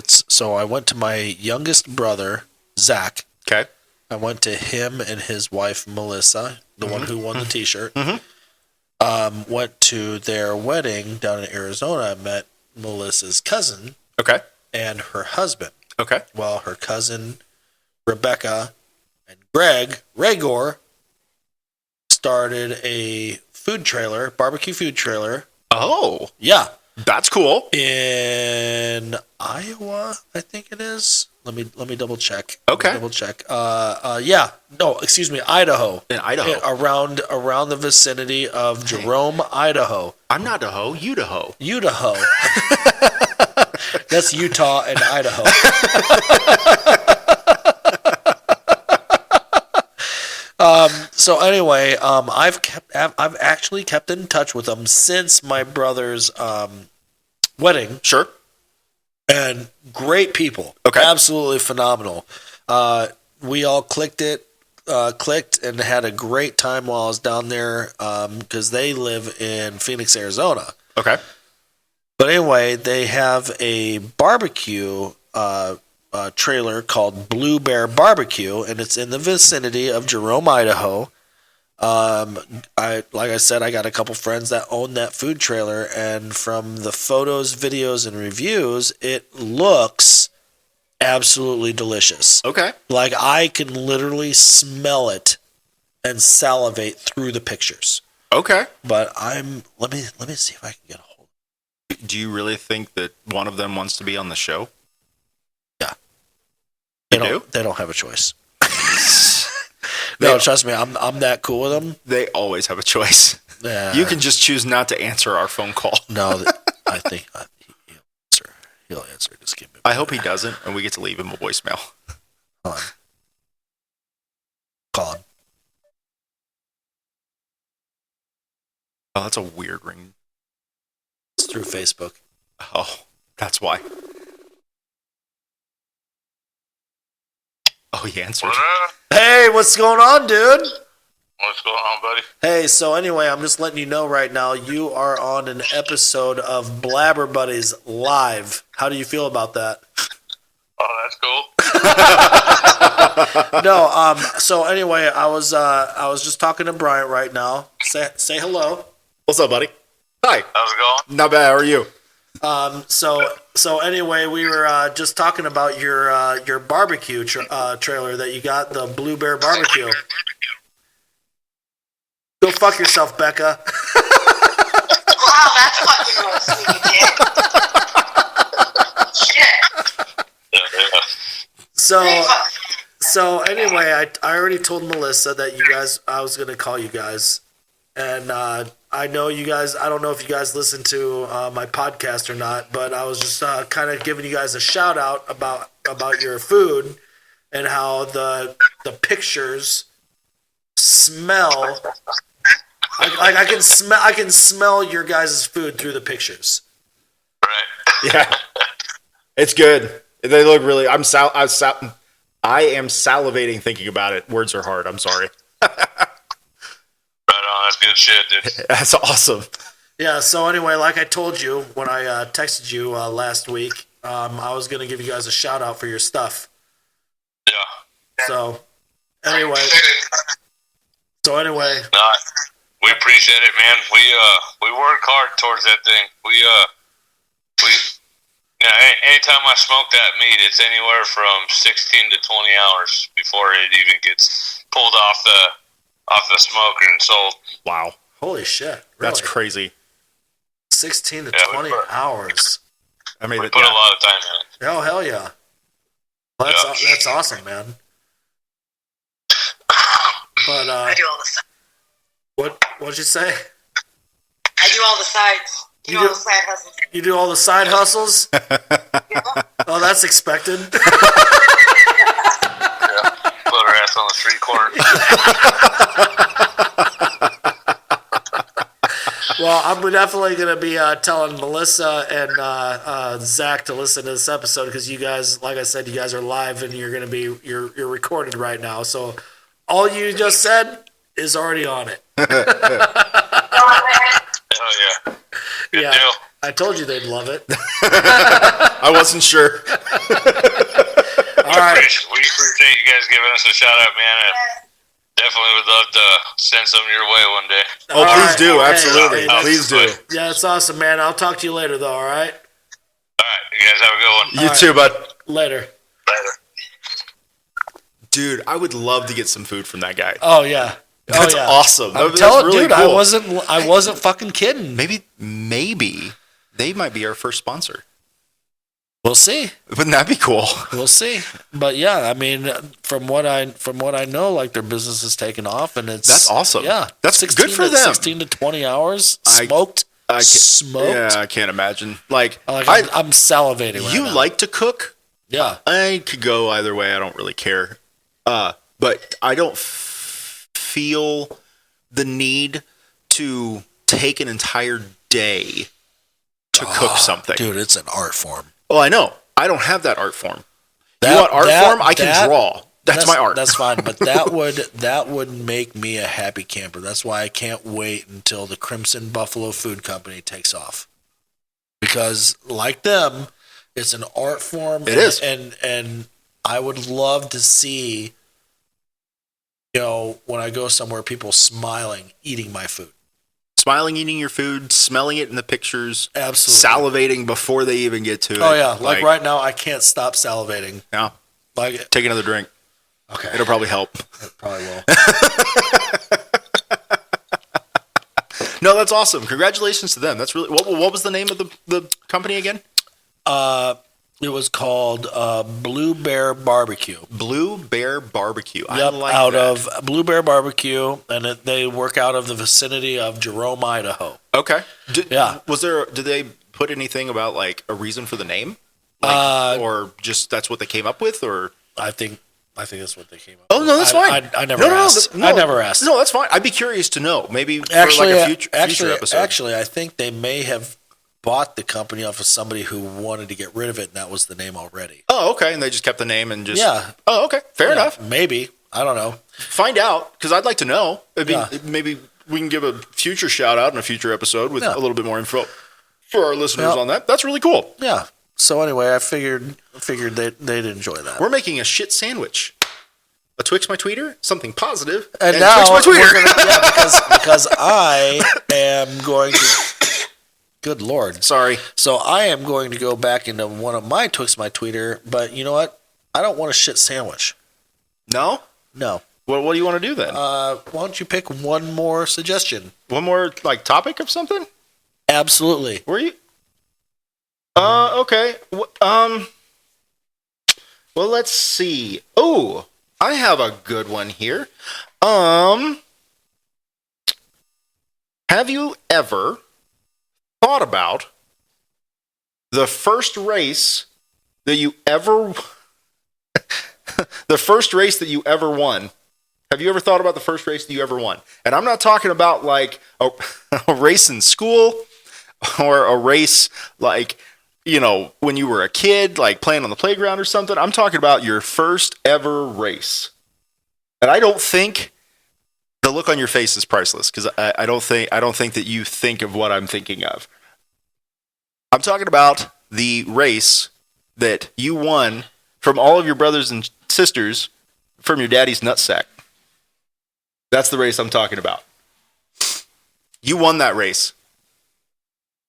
[SPEAKER 2] so I went to my youngest brother, Zach.
[SPEAKER 3] Okay.
[SPEAKER 2] I went to him and his wife, Melissa, the one who won the T-shirt. Went to their wedding down in Arizona. I met Melissa's cousin.
[SPEAKER 3] Okay.
[SPEAKER 2] And her husband.
[SPEAKER 3] Okay.
[SPEAKER 2] Well, her cousin, Rebecca, and Greg Ragor started a barbecue food trailer.
[SPEAKER 3] Oh.
[SPEAKER 2] Yeah.
[SPEAKER 3] That's cool.
[SPEAKER 2] In Iowa, I think it is. Let me double check.
[SPEAKER 3] Okay.
[SPEAKER 2] Yeah. No, excuse me, Idaho.
[SPEAKER 3] In Idaho.
[SPEAKER 2] Around the vicinity of Jerome, Idaho.
[SPEAKER 3] I'm not a hoe, you the hoe.
[SPEAKER 2] Idaho. That's Utah and Idaho. So anyway, I've actually kept in touch with them since my brother's wedding.
[SPEAKER 3] Sure.
[SPEAKER 2] And great people.
[SPEAKER 3] Okay.
[SPEAKER 2] Absolutely phenomenal. We all clicked and had a great time while I was down there because they live in Phoenix, Arizona.
[SPEAKER 3] Okay.
[SPEAKER 2] But anyway, they have a barbecue trailer called Blue Bear Barbecue, and it's in the vicinity of Jerome, Idaho. Like I said, I got a couple friends that own that food trailer, and from the photos, videos, and reviews, it looks absolutely delicious.
[SPEAKER 3] Okay.
[SPEAKER 2] Like I can literally smell it and salivate through the pictures.
[SPEAKER 3] Okay.
[SPEAKER 2] But let me see if I can get a hold.
[SPEAKER 3] Do you really think that one of them wants to be on the show?
[SPEAKER 2] Yeah.
[SPEAKER 3] They do?
[SPEAKER 2] They don't have a choice. No, trust me, I'm that cool with them.
[SPEAKER 3] They always have a choice.
[SPEAKER 2] Yeah.
[SPEAKER 3] You can just choose not to answer our phone call.
[SPEAKER 2] No, I think he'll answer. He'll answer. Just give me.
[SPEAKER 3] I hope he doesn't, and we get to leave him a voicemail.
[SPEAKER 2] Hold on. Call him.
[SPEAKER 3] Oh, that's a weird ring.
[SPEAKER 2] It's through Facebook.
[SPEAKER 3] Oh, that's why. Oh, he answered.
[SPEAKER 2] Hey, what's going on, dude?
[SPEAKER 4] What's going on, buddy?
[SPEAKER 2] Hey, so anyway, I'm just letting you know right now, you are on an episode of Blabber Buddies live. How do you feel about that?
[SPEAKER 4] Oh, that's cool.
[SPEAKER 2] No, so anyway, I was just talking to Bryant right now. Say hello.
[SPEAKER 3] What's up, buddy? Hi.
[SPEAKER 4] How's it going?
[SPEAKER 3] Not bad. How are you?
[SPEAKER 2] So anyway, we were just talking about your barbecue trailer that you got, the Blue Bear Barbecue. Go fuck yourself, Becca.
[SPEAKER 5] Wow, that's fucking roasting, you did. Shit.
[SPEAKER 4] Yeah.
[SPEAKER 2] So anyway, I already told Melissa that I was gonna call you guys, and I know you guys. I don't know if you guys listen to my podcast or not, but I was just kind of giving you guys a shout out about your food and how the pictures smell. I can smell your guys' food through the pictures.
[SPEAKER 4] Right.
[SPEAKER 3] Yeah. It's good. They look really. I am salivating thinking about it. Words are hard. I'm sorry.
[SPEAKER 4] Right on. That's good shit, dude.
[SPEAKER 3] That's awesome.
[SPEAKER 2] Yeah. So anyway, like I told you when I texted you last week, I was gonna give you guys a shout out for your stuff.
[SPEAKER 4] Yeah.
[SPEAKER 2] So anyway.
[SPEAKER 4] No, we appreciate it, man. We work hard towards that thing. We Anytime I smoke that meat, it's anywhere from 16 to 20 hours before it even gets pulled off the smoke and sold.
[SPEAKER 3] Wow.
[SPEAKER 2] Holy shit! Really?
[SPEAKER 3] That's crazy.
[SPEAKER 2] 16 to 20 hours.
[SPEAKER 3] I mean,
[SPEAKER 4] We put a lot of time in it.
[SPEAKER 2] Oh hell yeah! Well, that's awesome, man. But
[SPEAKER 5] I do all the sides.
[SPEAKER 2] what'd you say?
[SPEAKER 5] I do all the sides. Do all the side hustles.
[SPEAKER 2] You do all the side hustles? Oh, that's expected.
[SPEAKER 4] Put her ass on the street corner.
[SPEAKER 2] Well, I'm definitely going to be telling Melissa and Zach to listen to this episode because you guys, like I said, you guys are live and you're going to be you're recorded right now. So all you just said is already on it.
[SPEAKER 4] Oh yeah. Good
[SPEAKER 2] Yeah,
[SPEAKER 4] deal.
[SPEAKER 2] I told you they'd love it.
[SPEAKER 3] I wasn't sure.
[SPEAKER 2] All right.
[SPEAKER 4] We appreciate you guys giving us a shout out, man. And definitely would love to send some your way one day.
[SPEAKER 3] Oh, please
[SPEAKER 2] right.
[SPEAKER 3] do.
[SPEAKER 2] Hey,
[SPEAKER 3] Absolutely.
[SPEAKER 2] hey,
[SPEAKER 3] Please do.
[SPEAKER 2] Yeah, it's awesome, man. I'll talk to you later, though, all right?
[SPEAKER 4] All right, you guys have a good one.
[SPEAKER 3] You too, bud.
[SPEAKER 2] Later.
[SPEAKER 4] Later.
[SPEAKER 3] Dude, I would love to get some food from that guy.
[SPEAKER 2] Oh, yeah.
[SPEAKER 3] That's
[SPEAKER 2] oh, yeah.
[SPEAKER 3] awesome.
[SPEAKER 2] I'm
[SPEAKER 3] That's
[SPEAKER 2] telling
[SPEAKER 3] really
[SPEAKER 2] dude,
[SPEAKER 3] cool.
[SPEAKER 2] I wasn't fucking kidding.
[SPEAKER 3] Maybe they might be our first sponsor.
[SPEAKER 2] We'll see.
[SPEAKER 3] Wouldn't that be cool?
[SPEAKER 2] We'll see. But yeah, I mean, from what I know, like their business is taking off, and it's
[SPEAKER 3] That's awesome.
[SPEAKER 2] Yeah,
[SPEAKER 3] That's good for them.
[SPEAKER 2] 16 to 20 hours smoked. Smoked.
[SPEAKER 3] Yeah, I can't imagine. Like,
[SPEAKER 2] I'm salivating. Right
[SPEAKER 3] you
[SPEAKER 2] now.
[SPEAKER 3] like to cook?
[SPEAKER 2] Yeah.
[SPEAKER 3] I could go either way. I don't really care. But I don't feel the need to take an entire day to cook something.
[SPEAKER 2] Dude, it's an art form.
[SPEAKER 3] Oh, I know. I don't have that art form. You want art form? I can draw. That's my art.
[SPEAKER 2] That's fine, but that would make me a happy camper. That's why I can't wait until the Crimson Buffalo Food Company takes off. Because like them, it's an art form.
[SPEAKER 3] It is.
[SPEAKER 2] And I would love to see, when I go somewhere, people smiling, eating my food.
[SPEAKER 3] Smiling, eating your food, smelling it in the pictures.
[SPEAKER 2] Absolutely.
[SPEAKER 3] Salivating before they even get to it.
[SPEAKER 2] Oh, yeah. Like right now, I can't stop salivating.
[SPEAKER 3] Yeah.
[SPEAKER 2] Like,
[SPEAKER 3] take another drink.
[SPEAKER 2] Okay.
[SPEAKER 3] It'll probably help.
[SPEAKER 2] It probably will.
[SPEAKER 3] No, that's awesome. Congratulations to them. That's really what was the name of the company again?
[SPEAKER 2] It was called Blue Bear Barbecue.
[SPEAKER 3] Blue Bear Barbecue.
[SPEAKER 2] Yep,
[SPEAKER 3] I like
[SPEAKER 2] out
[SPEAKER 3] that.
[SPEAKER 2] of Blue Bear Barbecue, and they work out of the vicinity of Jerome, Idaho.
[SPEAKER 3] Okay.
[SPEAKER 2] Yeah.
[SPEAKER 3] Did they put anything about like a reason for the name? Or just that's what they came up with, or
[SPEAKER 2] I think that's what they came up
[SPEAKER 3] Oh
[SPEAKER 2] with.
[SPEAKER 3] no, that's fine.
[SPEAKER 2] I never asked. I never asked.
[SPEAKER 3] No, that's fine. I'd be curious to know. Maybe
[SPEAKER 2] Actually,
[SPEAKER 3] for like a future episode.
[SPEAKER 2] Actually, I think they may have bought the company off of somebody who wanted to get rid of it, and that was the name already.
[SPEAKER 3] Oh, okay. And they just kept the name and just
[SPEAKER 2] Yeah.
[SPEAKER 3] Oh, okay. Fair enough.
[SPEAKER 2] Maybe. I don't know.
[SPEAKER 3] Find out because I'd like to know. Maybe we can give a future shout out in a future episode with a little bit more info for our listeners on that. That's really cool.
[SPEAKER 2] Yeah. So anyway, I figured they'd enjoy that.
[SPEAKER 3] We're making a shit sandwich. A Twix my tweeter, something positive,
[SPEAKER 2] and now
[SPEAKER 3] Twix my tweeter.
[SPEAKER 2] because I am going to. Good Lord.
[SPEAKER 3] Sorry.
[SPEAKER 2] So I am going to go back into one of my Twix my tweeter, but you know what? I don't want a shit sandwich.
[SPEAKER 3] No?
[SPEAKER 2] No.
[SPEAKER 3] Well, what do you want to do then?
[SPEAKER 2] Why don't you pick one more suggestion?
[SPEAKER 3] One more like topic of something?
[SPEAKER 2] Absolutely.
[SPEAKER 3] Were you? Okay. Well, let's see. Oh, I have a good one here. Have you ever thought about the first race that you ever won? Have you ever thought about the first race that you ever won? And I'm not talking about like a race in school or a race like, when you were a kid, like playing on the playground or something. I'm talking about your first ever race. And I don't think the look on your face is priceless because I don't think that you think of what I'm thinking of. I'm talking about the race that you won from all of your brothers and sisters from your daddy's nutsack. That's the race I'm talking about. You won that race.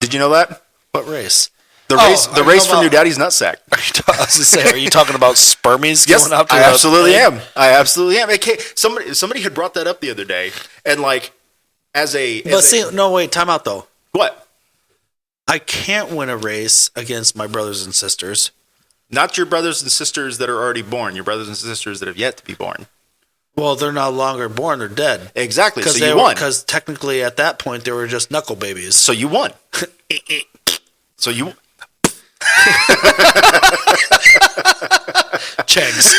[SPEAKER 3] Did you know that?
[SPEAKER 2] What race?
[SPEAKER 3] The race from your daddy's nutsack.
[SPEAKER 2] I was gonna say, are you talking about spermies
[SPEAKER 3] Yes,
[SPEAKER 2] going out to
[SPEAKER 3] I
[SPEAKER 2] the
[SPEAKER 3] absolutely
[SPEAKER 2] thing?
[SPEAKER 3] am. I absolutely am. Okay, somebody had brought that up the other day, and like
[SPEAKER 2] No, wait, time out though.
[SPEAKER 3] What?
[SPEAKER 2] I can't win a race against my brothers and sisters.
[SPEAKER 3] Not your brothers and sisters that are already born. Your brothers and sisters that have yet to be born.
[SPEAKER 2] Well, they're no longer born; they're dead.
[SPEAKER 3] Exactly. So you won.
[SPEAKER 2] Because technically, at that point, they were just knuckle babies.
[SPEAKER 3] So you won. So you.
[SPEAKER 2] Chegs.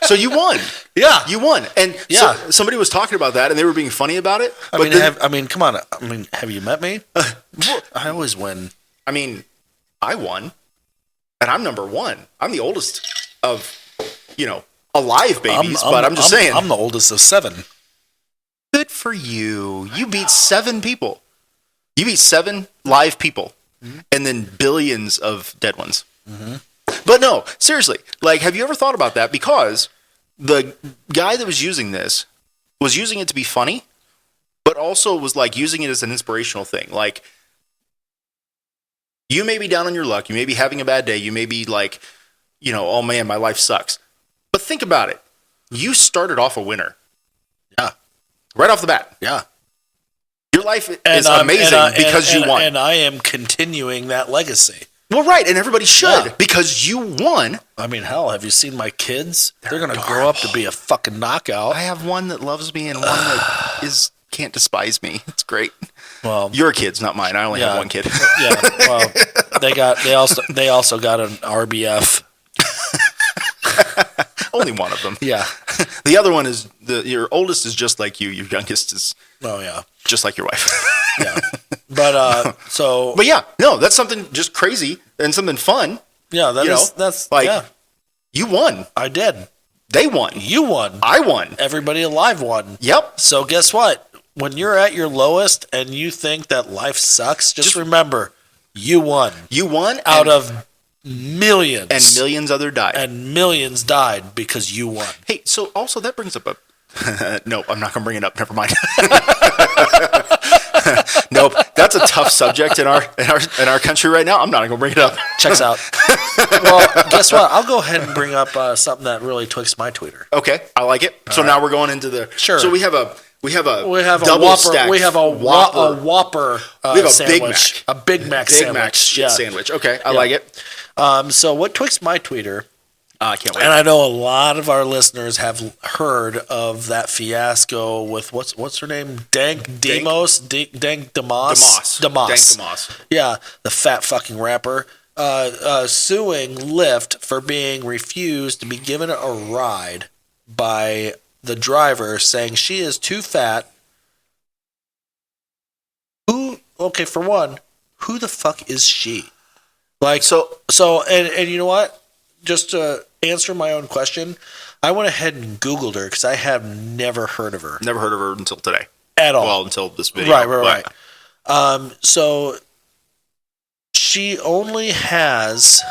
[SPEAKER 3] So you won.
[SPEAKER 2] Yeah,
[SPEAKER 3] You won. And
[SPEAKER 2] Yeah.
[SPEAKER 3] so somebody was talking about that, and they were being funny about it.
[SPEAKER 2] I mean, come on. I mean, have you met me?
[SPEAKER 3] Well,
[SPEAKER 2] I always win.
[SPEAKER 3] I mean, I won, and I'm number one. I'm the oldest of, alive babies. But I'm just saying.
[SPEAKER 2] I'm the oldest of 7.
[SPEAKER 3] Good for you. You beat 7 people. You beat 7 live people, and then billions of dead ones. Mm-hmm. But no, seriously, like, have you ever thought about that? Because the guy that was using this was using it to be funny, but also was like using it as an inspirational thing. Like, you may be down on your luck, you may be having a bad day, you may be like, oh man, my life sucks. But think about it. You started off a winner.
[SPEAKER 2] Yeah.
[SPEAKER 3] Right off the bat.
[SPEAKER 2] Yeah.
[SPEAKER 3] Your life is amazing because you won.
[SPEAKER 2] And I am continuing that legacy.
[SPEAKER 3] Well, right, and everybody should because you won.
[SPEAKER 2] I mean, hell, have you seen my kids? They're going to grow up to be a fucking knockout.
[SPEAKER 3] I have one that loves me and one that can't despise me. It's great.
[SPEAKER 2] Well,
[SPEAKER 3] your kids, not mine. I only have one kid.
[SPEAKER 2] Yeah. Well, they also got an RBF.
[SPEAKER 3] Only one of them.
[SPEAKER 2] Yeah.
[SPEAKER 3] The other one is your oldest is just like you. Your youngest is just like your wife.
[SPEAKER 2] Yeah. But
[SPEAKER 3] But yeah, no, that's something just crazy and something fun.
[SPEAKER 2] Yeah, that's
[SPEAKER 3] like
[SPEAKER 2] yeah.
[SPEAKER 3] You won.
[SPEAKER 2] I did.
[SPEAKER 3] They won.
[SPEAKER 2] You won.
[SPEAKER 3] I won.
[SPEAKER 2] Everybody alive won.
[SPEAKER 3] Yep.
[SPEAKER 2] So guess what? When you're at your lowest and you think that life sucks, just remember, you won.
[SPEAKER 3] You won
[SPEAKER 2] out of millions.
[SPEAKER 3] And millions other died.
[SPEAKER 2] And millions died because you won.
[SPEAKER 3] Hey, so also that brings up a no, I'm not going to bring it up. Never mind. Nope, that's a tough subject in our country right now. I'm not going to bring it up.
[SPEAKER 2] Checks out. Well, guess what? I'll go ahead and bring up something that really twixt my tweeter.
[SPEAKER 3] Okay, I like it. So now we're going into the
[SPEAKER 2] sure.
[SPEAKER 3] So we have a
[SPEAKER 2] double
[SPEAKER 3] Whopper.
[SPEAKER 2] Stacked. We have a Whopper.
[SPEAKER 3] We have a
[SPEAKER 2] sandwich.
[SPEAKER 3] Big Mac sandwich. Sandwich. Okay, I like it. So what twixt my tweeter? I can't wait.
[SPEAKER 2] And I know a lot of our listeners have heard of that fiasco with what's her name? Dank-Deez. Yeah, the fat fucking rapper suing Lyft for being refused to be given a ride by the driver, saying she is too fat. Okay, for one, who the fuck is she? Like so, and you know what? Just to answer my own question, I went ahead and Googled her because I have never heard of her.
[SPEAKER 3] Never heard of her until today.
[SPEAKER 2] At all.
[SPEAKER 3] Well, until this video.
[SPEAKER 2] Right. So she only has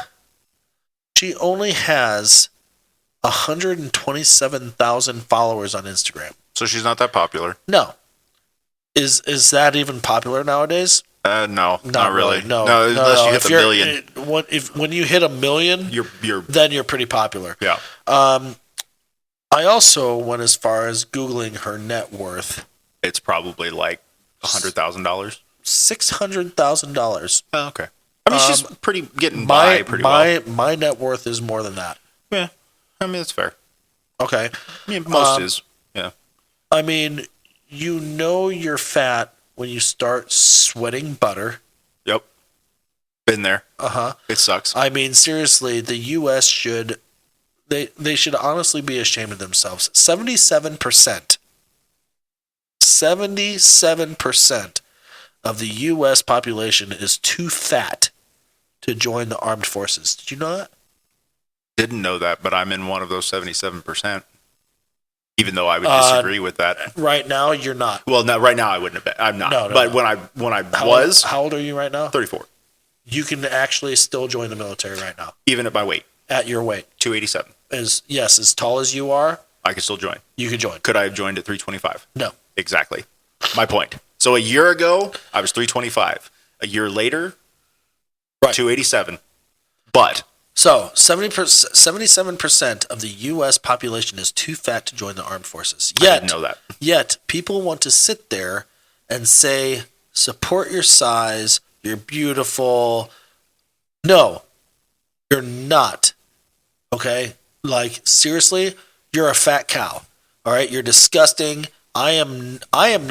[SPEAKER 2] 127,000 followers on Instagram.
[SPEAKER 3] So she's not that popular.
[SPEAKER 2] No. Is that even popular nowadays?
[SPEAKER 3] No, not really.
[SPEAKER 2] No,
[SPEAKER 3] unless you hit the million.
[SPEAKER 2] When you hit a million, then you're pretty popular.
[SPEAKER 3] Yeah.
[SPEAKER 2] I also went as far as Googling her net worth.
[SPEAKER 3] It's probably like $100,000.
[SPEAKER 2] $600,000.
[SPEAKER 3] Oh, okay. I mean, she's getting by pretty well.
[SPEAKER 2] My net worth is more than that.
[SPEAKER 3] Yeah. I mean, that's fair.
[SPEAKER 2] Okay.
[SPEAKER 3] I mean, most is. Yeah.
[SPEAKER 2] I mean, you're fat when you start sweating butter.
[SPEAKER 3] Yep. Been there.
[SPEAKER 2] Uh-huh.
[SPEAKER 3] It sucks.
[SPEAKER 2] I mean, seriously, the U.S. should honestly be ashamed of themselves. 77% of the U.S. population is too fat to join the armed forces. Did you know that?
[SPEAKER 3] Didn't know that, but I'm in one of those 77%. Even though I would disagree with that.
[SPEAKER 2] Right now, you're not.
[SPEAKER 3] Well, no, right now I wouldn't have been. I'm not.
[SPEAKER 2] No,
[SPEAKER 3] but when I was.
[SPEAKER 2] How old are you right now?
[SPEAKER 3] 34.
[SPEAKER 2] You can actually still join the military right now.
[SPEAKER 3] Even at my weight.
[SPEAKER 2] At your weight.
[SPEAKER 3] 287.
[SPEAKER 2] As tall as you are.
[SPEAKER 3] I could still join.
[SPEAKER 2] You could join.
[SPEAKER 3] Could I have joined at 325?
[SPEAKER 2] No.
[SPEAKER 3] Exactly. My point. So a year ago, I was 325. A year later,
[SPEAKER 2] Right.
[SPEAKER 3] 287. But
[SPEAKER 2] So 77% of the U.S. population is too fat to join the armed forces.
[SPEAKER 3] I didn't know that.
[SPEAKER 2] Yet people want to sit there and say, support your size, you're beautiful. No, you're not. Okay? Like, seriously, you're a fat cow. All right? You're disgusting. I am not I'm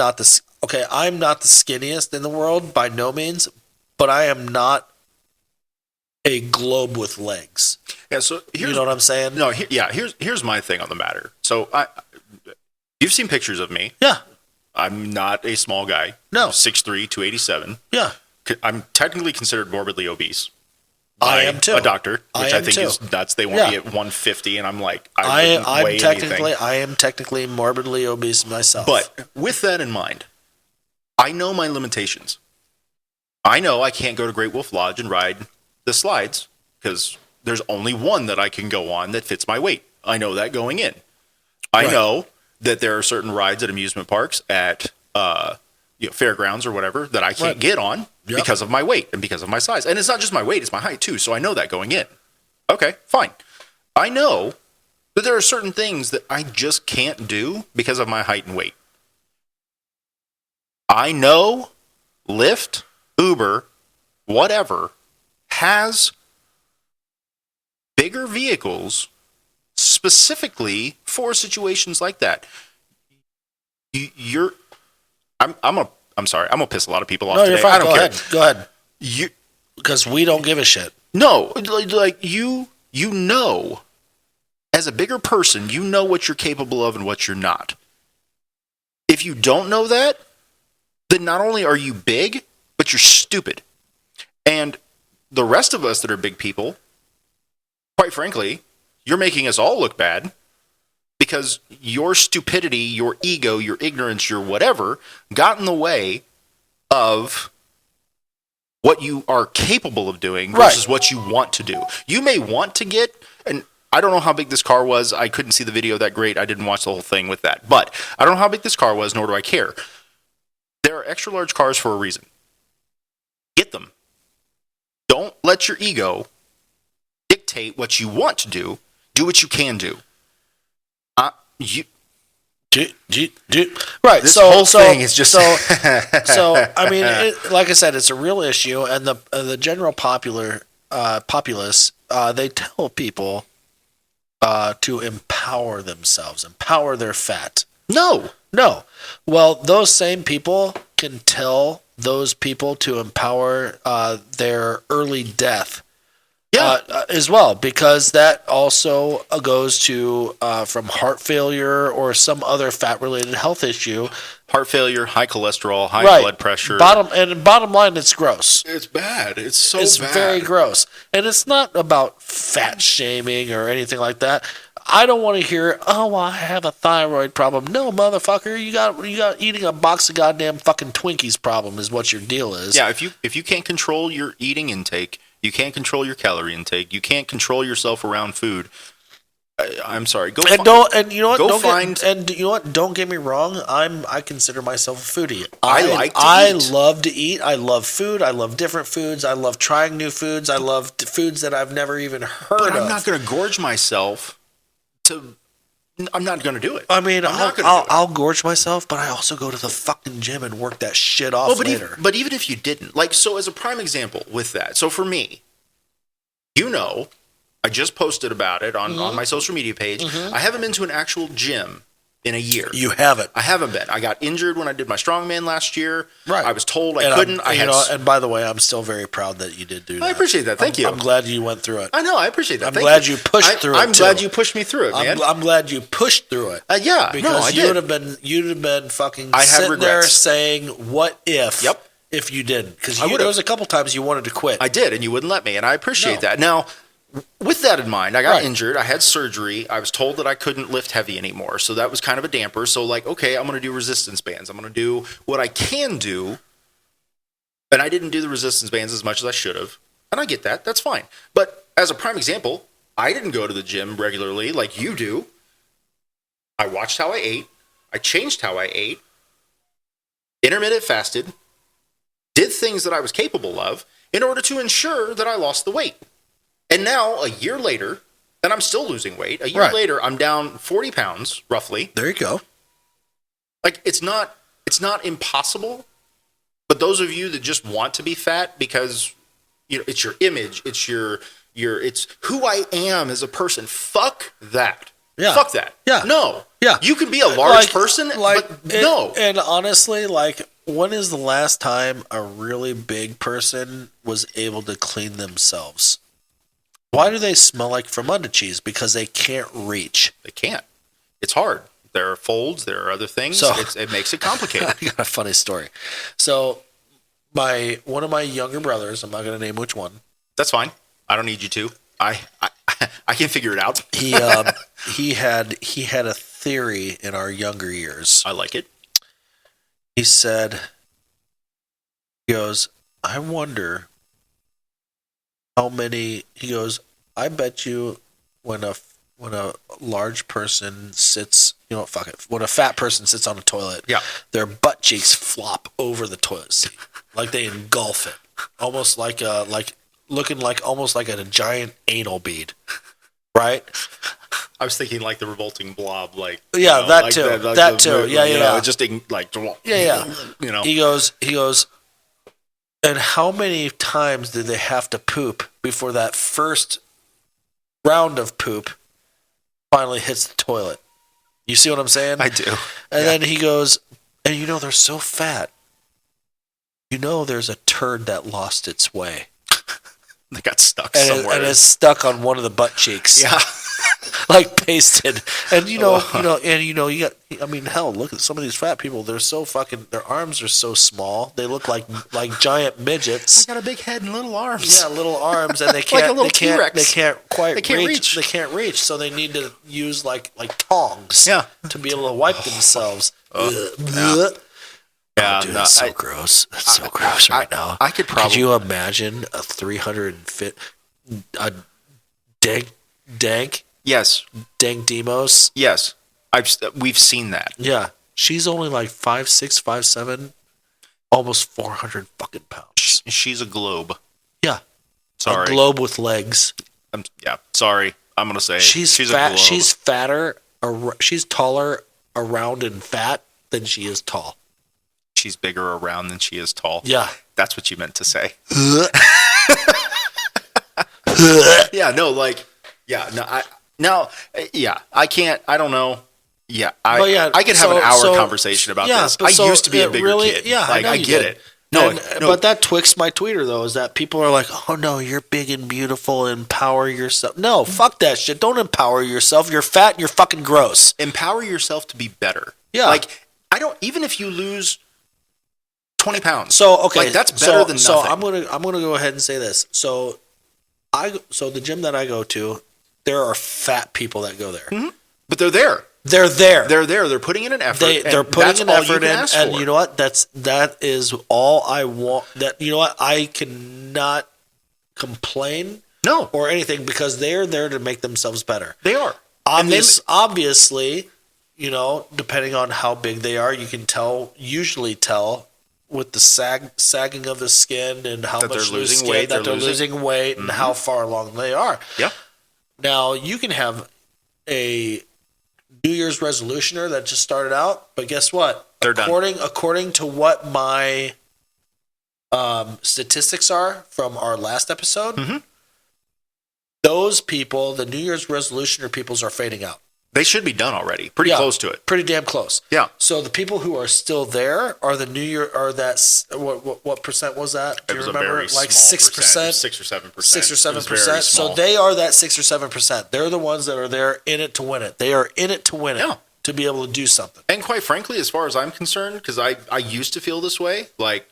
[SPEAKER 2] not the skinniest in the world by no means, but I am not a globe with legs.
[SPEAKER 3] Yeah, so
[SPEAKER 2] You know what I'm saying?
[SPEAKER 3] No, here's my thing on the matter. So you've seen pictures of me.
[SPEAKER 2] Yeah.
[SPEAKER 3] I'm not a small guy.
[SPEAKER 2] No.
[SPEAKER 3] I'm 6'3", 287.
[SPEAKER 2] Yeah.
[SPEAKER 3] I'm technically considered morbidly obese.
[SPEAKER 2] I am too.
[SPEAKER 3] A doctor, which I think
[SPEAKER 2] too.
[SPEAKER 3] is nuts. They want me
[SPEAKER 2] Yeah.
[SPEAKER 3] at 150, and I'm like, I
[SPEAKER 2] am technically morbidly obese myself.
[SPEAKER 3] But with that in mind, I know my limitations. I know I can't go to Great Wolf Lodge and ride the slides because there's only one that I can go on that fits my weight. I know that going in. I know that there are certain rides at amusement parks at fairgrounds or whatever that I can't get on because of my weight and because of my size. And it's not just my weight, it's my height too. So I know that going in. Okay, fine. I know that there are certain things that I just can't do because of my height and weight. I know Lyft, Uber, whatever, has bigger vehicles specifically for situations like that. I'm sorry. I'm gonna piss a lot of people off
[SPEAKER 2] no,
[SPEAKER 3] today.
[SPEAKER 2] you're fine.
[SPEAKER 3] I don't care.
[SPEAKER 2] Go ahead.
[SPEAKER 3] You
[SPEAKER 2] Because we don't give a shit.
[SPEAKER 3] no, like you know, as a bigger person, you know what you're capable of and what you're not. If you don't know that, then not only are you big, but you're stupid. And the rest of us that are big people, quite frankly, you're making us all look bad because your stupidity, your ego, your ignorance, your whatever got in the way of what you are capable of doing versus what you want to do. You may want to get, and I don't know how big this car was. I couldn't see the video that great. I didn't watch the whole thing with that. But I don't know how big this car was, nor do I care. There are extra large cars for a reason. Get them. Don't let your ego dictate what you want to do. Do what you can do.
[SPEAKER 2] Right.
[SPEAKER 3] This whole thing is just
[SPEAKER 2] so. I mean, like I said, it's a real issue, and the general populace they tell people to empower themselves, empower their fat.
[SPEAKER 3] No.
[SPEAKER 2] Well, those same people can tell those people to empower their early death. As well, because that also goes to from heart failure or some other fat-related health issue.
[SPEAKER 3] Heart failure, high cholesterol, high blood pressure.
[SPEAKER 2] Bottom line, it's gross.
[SPEAKER 3] It's bad. It's bad.
[SPEAKER 2] Very gross, and it's not about fat shaming or anything like that. I don't want to hear, oh, well, I have a thyroid problem. No, motherfucker, you got eating a box of goddamn fucking Twinkies problem is what your deal is.
[SPEAKER 3] Yeah, if you can't control your eating intake, you can't control your calorie intake, you can't control yourself around food. I'm sorry. Don't get me wrong. I consider myself a foodie.
[SPEAKER 2] I love to eat. I love food. I love different foods. I love trying new foods. I love foods that I've never even heard of.
[SPEAKER 3] But I'm not going to gorge myself. I'm not going to do it.
[SPEAKER 2] I mean, I'll gorge myself, but I also go to the fucking gym and work that shit off later.
[SPEAKER 3] But even if you didn't, so as a prime example with that, so for me, I just posted about it on my social media page. Mm-hmm. I haven't been to an actual gym in a year.
[SPEAKER 2] You haven't?
[SPEAKER 3] I haven't been. I got injured when I did my strongman last year.
[SPEAKER 2] Right.
[SPEAKER 3] I was told I couldn't.
[SPEAKER 2] And by the way, I'm still very proud that you did do that.
[SPEAKER 3] I appreciate that. Thank you.
[SPEAKER 2] I'm glad you went through it.
[SPEAKER 3] I know. I appreciate that.
[SPEAKER 2] I'm glad you pushed through it.
[SPEAKER 3] I'm glad you pushed me through it, man.
[SPEAKER 2] I'm glad you pushed through it.
[SPEAKER 3] Because
[SPEAKER 2] you'd have been fucking sitting there saying, "What if?"
[SPEAKER 3] Yep.
[SPEAKER 2] If you didn't, because there was a couple times you wanted to quit.
[SPEAKER 3] I did, and you wouldn't let me, and I appreciate that. Now, with that in mind, I got injured. I had surgery. I was told that I couldn't lift heavy anymore. So that was kind of a damper. So okay, I'm going to do resistance bands. I'm going to do what I can do. And I didn't do the resistance bands as much as I should have. And I get that. That's fine. But as a prime example, I didn't go to the gym regularly like you do. I watched how I ate. I changed how I ate. Intermittent fasted. did things that I was capable of in order to ensure that I lost the weight. And now, a year later, and I'm still losing weight. A year later, I'm down 40 pounds, roughly.
[SPEAKER 2] There you go.
[SPEAKER 3] Like, it's not impossible, but those of you that just want to be fat because, it's your image, it's it's who I am as a person. Fuck that.
[SPEAKER 2] Yeah.
[SPEAKER 3] Fuck that.
[SPEAKER 2] Yeah.
[SPEAKER 3] No.
[SPEAKER 2] Yeah.
[SPEAKER 3] You can be a large person, but no.
[SPEAKER 2] And honestly, when is the last time a really big person was able to clean themselves? Why do they smell like Fremunda cheese? Because they can't reach.
[SPEAKER 3] They can't. It's hard. There are folds. There are other things.
[SPEAKER 2] So,
[SPEAKER 3] it makes it complicated.
[SPEAKER 2] I got a funny story. So, one of my younger brothers, I'm not going to name which one.
[SPEAKER 3] That's fine. I don't need you to. I can figure it out.
[SPEAKER 2] He had a theory in our younger years.
[SPEAKER 3] I like it.
[SPEAKER 2] He goes, I wonder how many. He goes, I bet you when a large person sits, fuck it. When a fat person sits on a toilet, their butt cheeks flop over the toilet seat, like they engulf it, almost looking like almost like a giant anal bead, right?
[SPEAKER 3] I was thinking like the revolting blob,
[SPEAKER 2] that too.
[SPEAKER 3] Just like
[SPEAKER 2] He goes. And how many times did they have to poop before that first round of poop finally hits the toilet? You see what I'm saying?
[SPEAKER 3] I do.
[SPEAKER 2] And then he goes, and they're so fat. There's a turd that lost its way.
[SPEAKER 3] They got stuck somewhere.
[SPEAKER 2] And it's stuck on one of the butt cheeks.
[SPEAKER 3] Yeah.
[SPEAKER 2] Like pasted. And you got, hell, look at some of these fat people. They're so their arms are so small. They look like giant midgets.
[SPEAKER 3] I got a big head and little arms.
[SPEAKER 2] Yeah, little arms, and they can't,
[SPEAKER 3] like a little
[SPEAKER 2] they can't,
[SPEAKER 3] T-Rex.
[SPEAKER 2] they can't quite
[SPEAKER 3] They can't reach.
[SPEAKER 2] They can't reach, so they need to use like tongs to be able to wipe themselves.
[SPEAKER 3] Yeah,
[SPEAKER 2] dude, that's so gross. That's so gross right now.
[SPEAKER 3] I could probably.
[SPEAKER 2] Could you imagine a 350 Dank?
[SPEAKER 3] Yes.
[SPEAKER 2] Dank-Deez?
[SPEAKER 3] Yes. We've seen that.
[SPEAKER 2] Yeah. She's only like 5'6", 5'7", almost 400 fucking pounds.
[SPEAKER 3] She's a globe.
[SPEAKER 2] Yeah.
[SPEAKER 3] Sorry.
[SPEAKER 2] A globe with legs.
[SPEAKER 3] Sorry. I'm going to say
[SPEAKER 2] she's
[SPEAKER 3] a
[SPEAKER 2] fat.
[SPEAKER 3] globe.
[SPEAKER 2] She's fatter. She's taller around and fat than she is tall.
[SPEAKER 3] She's bigger around than she is tall.
[SPEAKER 2] Yeah.
[SPEAKER 3] That's what you meant to say. I can't, I don't know. Yeah. I could have an hour conversation about this. I used to be a bigger kid.
[SPEAKER 2] Yeah.
[SPEAKER 3] I get it.
[SPEAKER 2] But that Twix my tweeter, though, is that people are like, oh, no, you're big and beautiful. Empower yourself. No, fuck that shit. Don't empower yourself. You're fat and you're fucking gross.
[SPEAKER 3] Empower yourself to be better.
[SPEAKER 2] Yeah.
[SPEAKER 3] Even if you lose 20 pounds.
[SPEAKER 2] So, okay.
[SPEAKER 3] That's better than nothing.
[SPEAKER 2] So I'm gonna go ahead and say this. So the gym that I go to, there are fat people that go there.
[SPEAKER 3] Mm-hmm. But they're there.
[SPEAKER 2] They're there.
[SPEAKER 3] They're there. They're putting in an effort.
[SPEAKER 2] They're putting an effort in, and you know what? That is all I want. That, you know what? I cannot complain.
[SPEAKER 3] No.
[SPEAKER 2] Or anything, because they're there to make themselves better.
[SPEAKER 3] They are.
[SPEAKER 2] Obviously, depending on how big they are, you can usually tell with the sagging of the skin and how much they're losing weight,
[SPEAKER 3] mm-hmm.
[SPEAKER 2] and how far along they are.
[SPEAKER 3] Yeah.
[SPEAKER 2] Now, you can have a New Year's resolutioner that just started out, but guess what?
[SPEAKER 3] They're done.
[SPEAKER 2] According to what my statistics are from our last episode,
[SPEAKER 3] mm-hmm.
[SPEAKER 2] those people, the New Year's resolutioner peoples, are fading out.
[SPEAKER 3] They should be done already. Pretty close to it.
[SPEAKER 2] Pretty damn close.
[SPEAKER 3] Yeah.
[SPEAKER 2] So the people who are still there are the New Year. Are that what percent was that? Do you remember? Like 6%,
[SPEAKER 3] 6 or 7%.
[SPEAKER 2] 6 or 7%. So they are that 6 or 7%. They're the ones that are there in it to win it. They are in it to win it. To be able to do something.
[SPEAKER 3] And quite frankly, as far as I'm concerned, because I used to feel this way, like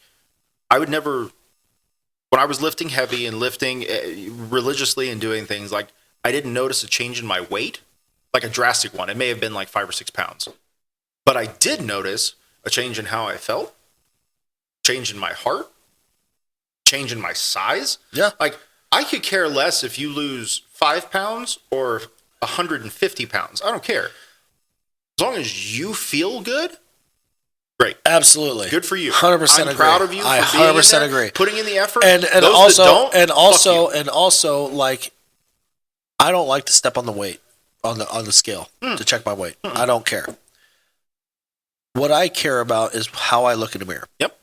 [SPEAKER 3] I would never, when I was lifting heavy and lifting religiously and doing things, like I didn't notice a change in my weight. Like a drastic one. It may have been like 5 or 6 pounds. But I did notice a change in how I felt, change in my heart, change in my size.
[SPEAKER 2] Yeah.
[SPEAKER 3] Like, I could care less if you lose 5 pounds or 150 pounds. I don't care. As long as you feel good, Great.
[SPEAKER 2] Absolutely.
[SPEAKER 3] Good for you.
[SPEAKER 2] 100% agree.
[SPEAKER 3] I'm proud of you for
[SPEAKER 2] I
[SPEAKER 3] being
[SPEAKER 2] 100%
[SPEAKER 3] in there,
[SPEAKER 2] agree.
[SPEAKER 3] putting in the effort.
[SPEAKER 2] And
[SPEAKER 3] Those
[SPEAKER 2] also
[SPEAKER 3] that don't,
[SPEAKER 2] and also
[SPEAKER 3] fuck you.
[SPEAKER 2] and also like I don't like to step on the weight on the scale to check my weight. I don't care. What I care about is how I look in the mirror.
[SPEAKER 3] Yep.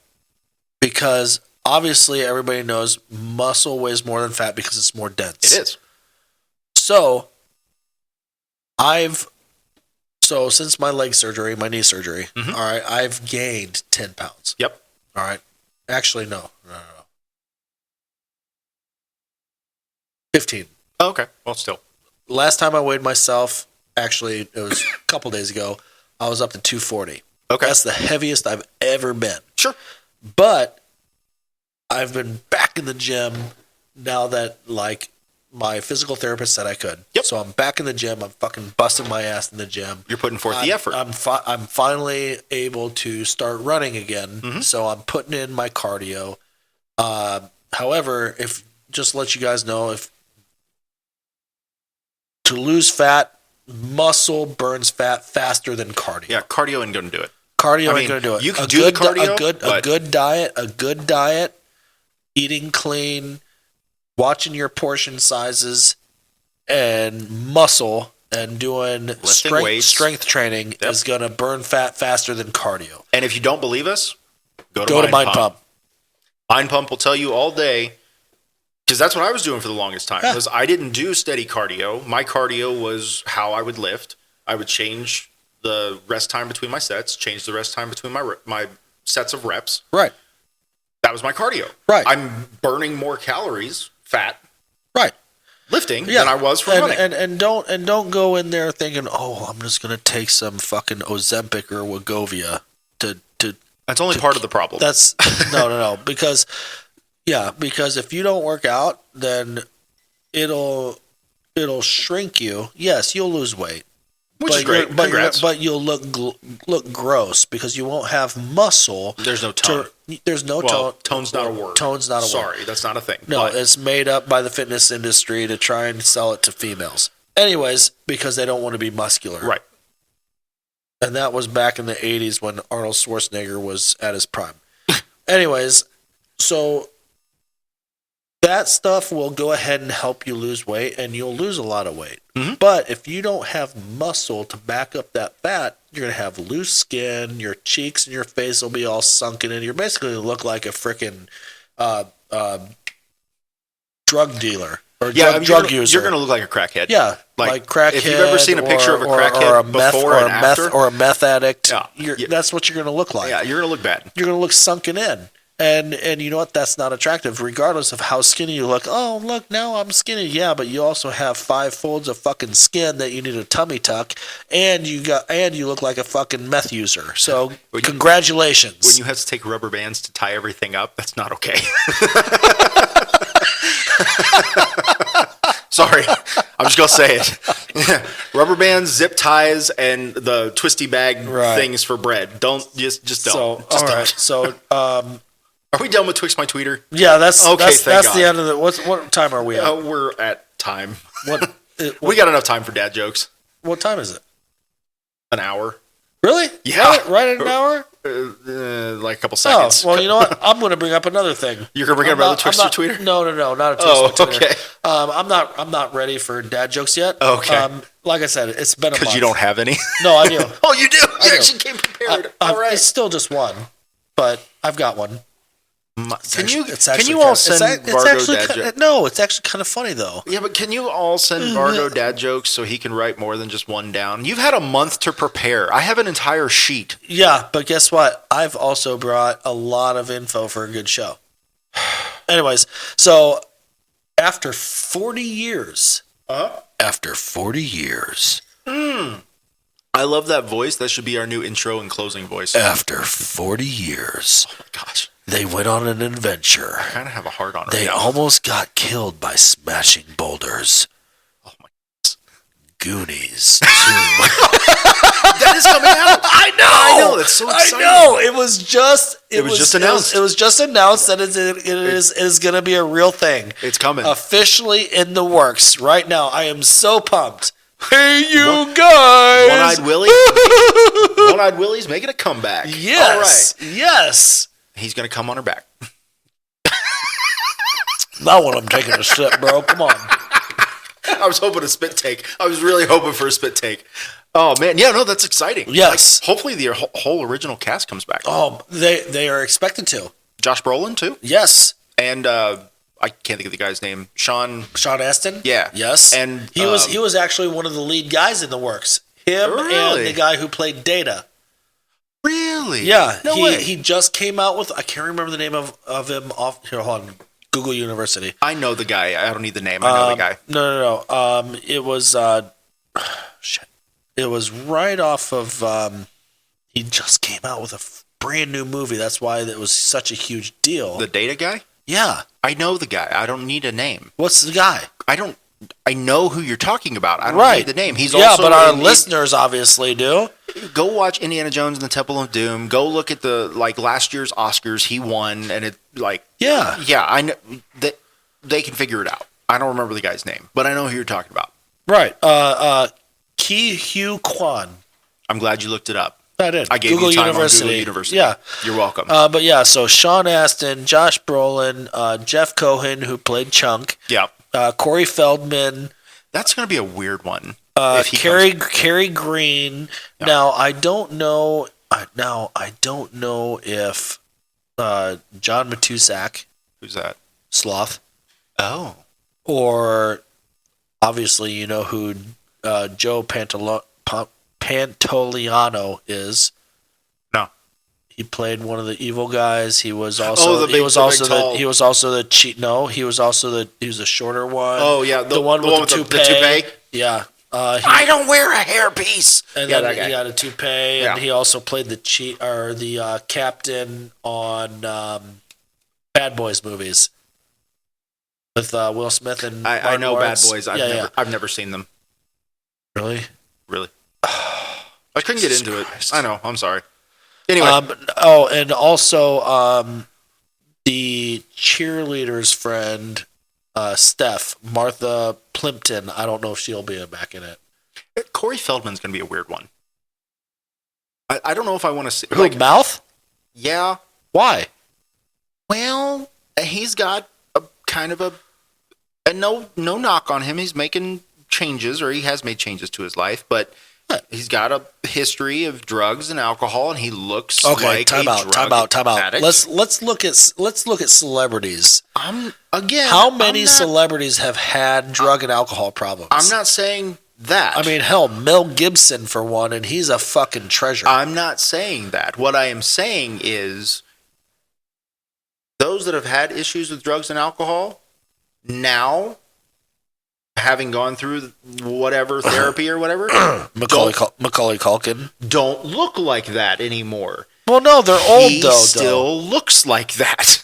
[SPEAKER 2] Because obviously everybody knows muscle weighs more than fat because it's more dense.
[SPEAKER 3] It is.
[SPEAKER 2] So since my leg surgery, my knee surgery, all right, I've gained 10 pounds.
[SPEAKER 3] Yep.
[SPEAKER 2] All right. Actually, no. 15.
[SPEAKER 3] Oh, okay. Well, still.
[SPEAKER 2] Last time I weighed myself, actually, it was a couple days ago, I was up to 240.
[SPEAKER 3] Okay.
[SPEAKER 2] That's the heaviest I've ever been.
[SPEAKER 3] Sure.
[SPEAKER 2] But I've been back in the gym now that, like, my physical therapist said I could.
[SPEAKER 3] Yep.
[SPEAKER 2] So I'm back in the gym. I'm fucking busting my ass in the gym.
[SPEAKER 3] You're putting forth the effort.
[SPEAKER 2] I'm finally able to start running again. So I'm putting in my cardio. However, just to let you guys know, if to lose fat, muscle burns fat faster than cardio.
[SPEAKER 3] Yeah, cardio ain't going to do it.
[SPEAKER 2] Cardio ain't going to do it.
[SPEAKER 3] You can do the cardio,
[SPEAKER 2] a good diet, eating clean, watching your portion sizes, and muscle, and doing strength training is going to burn fat faster than cardio.
[SPEAKER 3] And if you don't believe us, go to
[SPEAKER 2] Mind Pump.
[SPEAKER 3] Mind Pump will tell you all day, because that's what I was doing for the longest time. Because I didn't do steady cardio. My cardio was how I would lift. I would change the rest time between my sets, change the rest time between my sets of reps.
[SPEAKER 2] Right.
[SPEAKER 3] That was my cardio.
[SPEAKER 2] Right.
[SPEAKER 3] I'm burning more calories, fat,
[SPEAKER 2] right,
[SPEAKER 3] lifting than I was from running.
[SPEAKER 2] And don't go in there thinking, oh, I'm just gonna take some fucking Ozempic or Wegovy to.
[SPEAKER 3] That's only part of the problem.
[SPEAKER 2] That's no, because if you don't work out, then it'll shrink you. Yes, you'll lose weight.
[SPEAKER 3] Which is great. Congrats.
[SPEAKER 2] But you'll look gross because you won't have muscle.
[SPEAKER 3] There's no tone.
[SPEAKER 2] There's no
[SPEAKER 3] well,
[SPEAKER 2] tone.
[SPEAKER 3] Tone's not a word.
[SPEAKER 2] Tone's not a word.
[SPEAKER 3] Sorry, that's not a thing.
[SPEAKER 2] No,
[SPEAKER 3] but
[SPEAKER 2] it's made up by the fitness industry to try and sell it to females. Anyways, because they don't want to be muscular.
[SPEAKER 3] Right.
[SPEAKER 2] And that was back in the 80s when Arnold Schwarzenegger was at his prime. Anyways, so that stuff will go ahead and help you lose weight, and you'll lose a lot of weight. Mm-hmm. But if you don't have muscle to back up that fat, you're going to have loose skin, your cheeks and your face will be all sunken in. You're basically going to look like a freaking drug dealer or drug user.
[SPEAKER 3] You're going to look like a crackhead.
[SPEAKER 2] Yeah, like crackhead.
[SPEAKER 3] If you've ever seen a picture of a crackhead before and after.
[SPEAKER 2] Or a meth addict,
[SPEAKER 3] yeah.
[SPEAKER 2] That's what you're going to look like.
[SPEAKER 3] Yeah, you're going to look bad.
[SPEAKER 2] You're going to look sunken in. And you know what? That's not attractive, regardless of how skinny you look. Oh, look, now I'm skinny. Yeah, but you also have 5 folds of fucking skin that you need a tummy tuck, and you look like a fucking meth user. So congratulations.
[SPEAKER 3] When you have to take rubber bands to tie everything up, that's not okay. Sorry, I'm just gonna say it. Rubber bands, zip ties, and the twisty bag things for bread. Don't just don't.
[SPEAKER 2] All right. So.
[SPEAKER 3] Are we done with Twix My Tweeter?
[SPEAKER 2] Yeah, that's
[SPEAKER 3] okay.
[SPEAKER 2] That's the end of the. What time are we at?
[SPEAKER 3] We're at time.
[SPEAKER 2] What
[SPEAKER 3] we got enough time for dad jokes.
[SPEAKER 2] What time is it?
[SPEAKER 3] An hour.
[SPEAKER 2] Really?
[SPEAKER 3] Yeah.
[SPEAKER 2] Right at an hour?
[SPEAKER 3] Like a couple seconds.
[SPEAKER 2] Oh, well, you know what? I'm going to bring up another thing.
[SPEAKER 3] You're going to bring up another Twix My Tweeter?
[SPEAKER 2] No, not a Twix My Tweeter.
[SPEAKER 3] Okay.
[SPEAKER 2] I'm not ready for dad jokes yet.
[SPEAKER 3] Okay.
[SPEAKER 2] Like I said, it's been a month.
[SPEAKER 3] Because you don't have any?
[SPEAKER 2] No, I do.
[SPEAKER 3] Oh, you do? You actually came prepared. All right.
[SPEAKER 2] It's still just one, but I've got one.
[SPEAKER 3] Can you all send Vargo dad jokes?
[SPEAKER 2] No, it's actually kind of funny though.
[SPEAKER 3] Yeah, but can you all send Vargo dad jokes so he can write more than just one down? You've had a month to prepare. I have an entire sheet.
[SPEAKER 2] Yeah, but guess what? I've also brought a lot of info for a good show. Anyways, so after 40 years. After 40 years.
[SPEAKER 3] I love that voice. That should be our new intro and closing voice.
[SPEAKER 2] After 40 years.
[SPEAKER 3] Oh my gosh.
[SPEAKER 2] They went on an adventure.
[SPEAKER 3] I kind of have a heart on it.
[SPEAKER 2] They almost got killed by smashing boulders.
[SPEAKER 3] Oh my goodness.
[SPEAKER 2] Goonies 2.
[SPEAKER 3] That is coming out. I know. That's so exciting.
[SPEAKER 2] I know. It was just
[SPEAKER 3] announced.
[SPEAKER 2] It was just announced that it is going to be a real thing.
[SPEAKER 3] It's coming.
[SPEAKER 2] Officially in the works right now. I am so pumped. Hey, you guys!
[SPEAKER 3] One-Eyed Willie. One-Eyed Willie's making a comeback.
[SPEAKER 2] Yes.
[SPEAKER 3] All right.
[SPEAKER 2] Yes.
[SPEAKER 3] He's going to come on her back.
[SPEAKER 2] Not when I'm taking a sip, bro. Come on.
[SPEAKER 3] I was hoping a spit take. I was really hoping for a spit take. Oh, man. Yeah, no, that's exciting.
[SPEAKER 2] Yes.
[SPEAKER 3] Like, hopefully the whole original cast comes back.
[SPEAKER 2] Oh, they are expected to.
[SPEAKER 3] Josh Brolin, too.
[SPEAKER 2] Yes.
[SPEAKER 3] And I can't think of the guy's name. Sean
[SPEAKER 2] Astin?
[SPEAKER 3] Yeah.
[SPEAKER 2] Yes.
[SPEAKER 3] And
[SPEAKER 2] he was actually one of the lead guys in the works. Him
[SPEAKER 3] Really?
[SPEAKER 2] and the guy who played Data.
[SPEAKER 3] Really?
[SPEAKER 2] Yeah.
[SPEAKER 3] No way.
[SPEAKER 2] He just came out with, I can't remember the name of him off here, hold on. Google University.
[SPEAKER 3] I know the guy. I don't need the name. I know the guy.
[SPEAKER 2] No. It was shit. It was right off of he just came out with a brand new movie. That's why it was such a huge deal.
[SPEAKER 3] The Data guy?
[SPEAKER 2] Yeah.
[SPEAKER 3] I know the guy. I don't need a name.
[SPEAKER 2] What's the guy?
[SPEAKER 3] I know who you're talking about. I don't need the name. He's
[SPEAKER 2] yeah,
[SPEAKER 3] also
[SPEAKER 2] but our listeners obviously do.
[SPEAKER 3] Go watch Indiana Jones and the Temple of Doom. Go look at the last year's Oscars. He won, and it
[SPEAKER 2] Yeah.
[SPEAKER 3] I know that they can figure it out. I don't remember the guy's name, but I know who you're talking about.
[SPEAKER 2] Right. Ki Hugh Kwan.
[SPEAKER 3] I'm glad you looked it up.
[SPEAKER 2] I did.
[SPEAKER 3] I gave
[SPEAKER 2] Google
[SPEAKER 3] you time
[SPEAKER 2] University.
[SPEAKER 3] on Google University.
[SPEAKER 2] Yeah.
[SPEAKER 3] You're welcome.
[SPEAKER 2] But yeah, so Sean Astin, Josh Brolin, Jeff Cohen, who played Chunk,
[SPEAKER 3] yeah.
[SPEAKER 2] Corey Feldman,
[SPEAKER 3] That's going to be a weird one.
[SPEAKER 2] Carrie Green.
[SPEAKER 3] Yeah.
[SPEAKER 2] Now I don't know. I don't know if John Matusak,
[SPEAKER 3] Who's that?
[SPEAKER 2] Sloth,
[SPEAKER 3] Oh.
[SPEAKER 2] or obviously you know who Joe Pantoliano is.
[SPEAKER 3] No.
[SPEAKER 2] He played one of the evil guys. He was also
[SPEAKER 3] he was also
[SPEAKER 2] the cheat. No, he was also he was the shorter one.
[SPEAKER 3] Oh yeah,
[SPEAKER 2] the one with the toupee. Yeah.
[SPEAKER 3] I don't wear a hairpiece.
[SPEAKER 2] And
[SPEAKER 3] yeah,
[SPEAKER 2] then
[SPEAKER 3] that guy.
[SPEAKER 2] he got a toupee,
[SPEAKER 3] Yeah.
[SPEAKER 2] and he also played the captain on Bad Boys movies with Will Smith and
[SPEAKER 3] I know
[SPEAKER 2] Lawrence.
[SPEAKER 3] Bad Boys. I've never seen them.
[SPEAKER 2] Really?
[SPEAKER 3] I couldn't get into it. I know. I'm sorry. Anyway.
[SPEAKER 2] And also the cheerleader's friend, Steph, Martha Plimpton. I don't know if she'll be back in it.
[SPEAKER 3] Corey Feldman's going to be a weird one. I don't know if I want to see.
[SPEAKER 2] Who, Mouth?
[SPEAKER 3] Yeah.
[SPEAKER 2] Why?
[SPEAKER 3] Well, he's got a kind of and no knock on him. He's making changes, or he has made changes to his life, but he's got a history of drugs and alcohol, and he looks like
[SPEAKER 2] time out.
[SPEAKER 3] addict.
[SPEAKER 2] Let's look at celebrities.
[SPEAKER 3] How
[SPEAKER 2] many celebrities have had drug and alcohol problems?
[SPEAKER 3] I'm not saying that.
[SPEAKER 2] I mean, hell, Mel Gibson for one, and he's a fucking treasure.
[SPEAKER 3] I'm not saying that. What I am saying is those that have had issues with drugs and alcohol now, having gone through whatever therapy or whatever,
[SPEAKER 2] Macaulay Culkin
[SPEAKER 3] don't look like that anymore.
[SPEAKER 2] Well, no, they're old
[SPEAKER 3] he
[SPEAKER 2] though.
[SPEAKER 3] Still looks like that.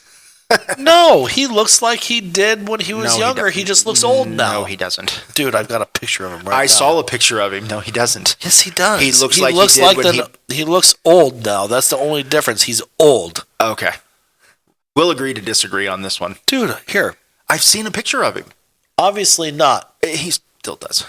[SPEAKER 2] No, he looks like he did when he was younger. He just looks old now.
[SPEAKER 3] No, he doesn't.
[SPEAKER 2] Dude, I've got a picture of him right now.
[SPEAKER 3] I saw a picture of him. No, he doesn't.
[SPEAKER 2] Yes, he does.
[SPEAKER 3] He looks like he did when
[SPEAKER 2] he looks old now. That's the only difference. He's old.
[SPEAKER 3] Okay. We'll agree to disagree on this one.
[SPEAKER 2] Dude, here.
[SPEAKER 3] I've seen a picture of him.
[SPEAKER 2] Obviously not.
[SPEAKER 3] He still does.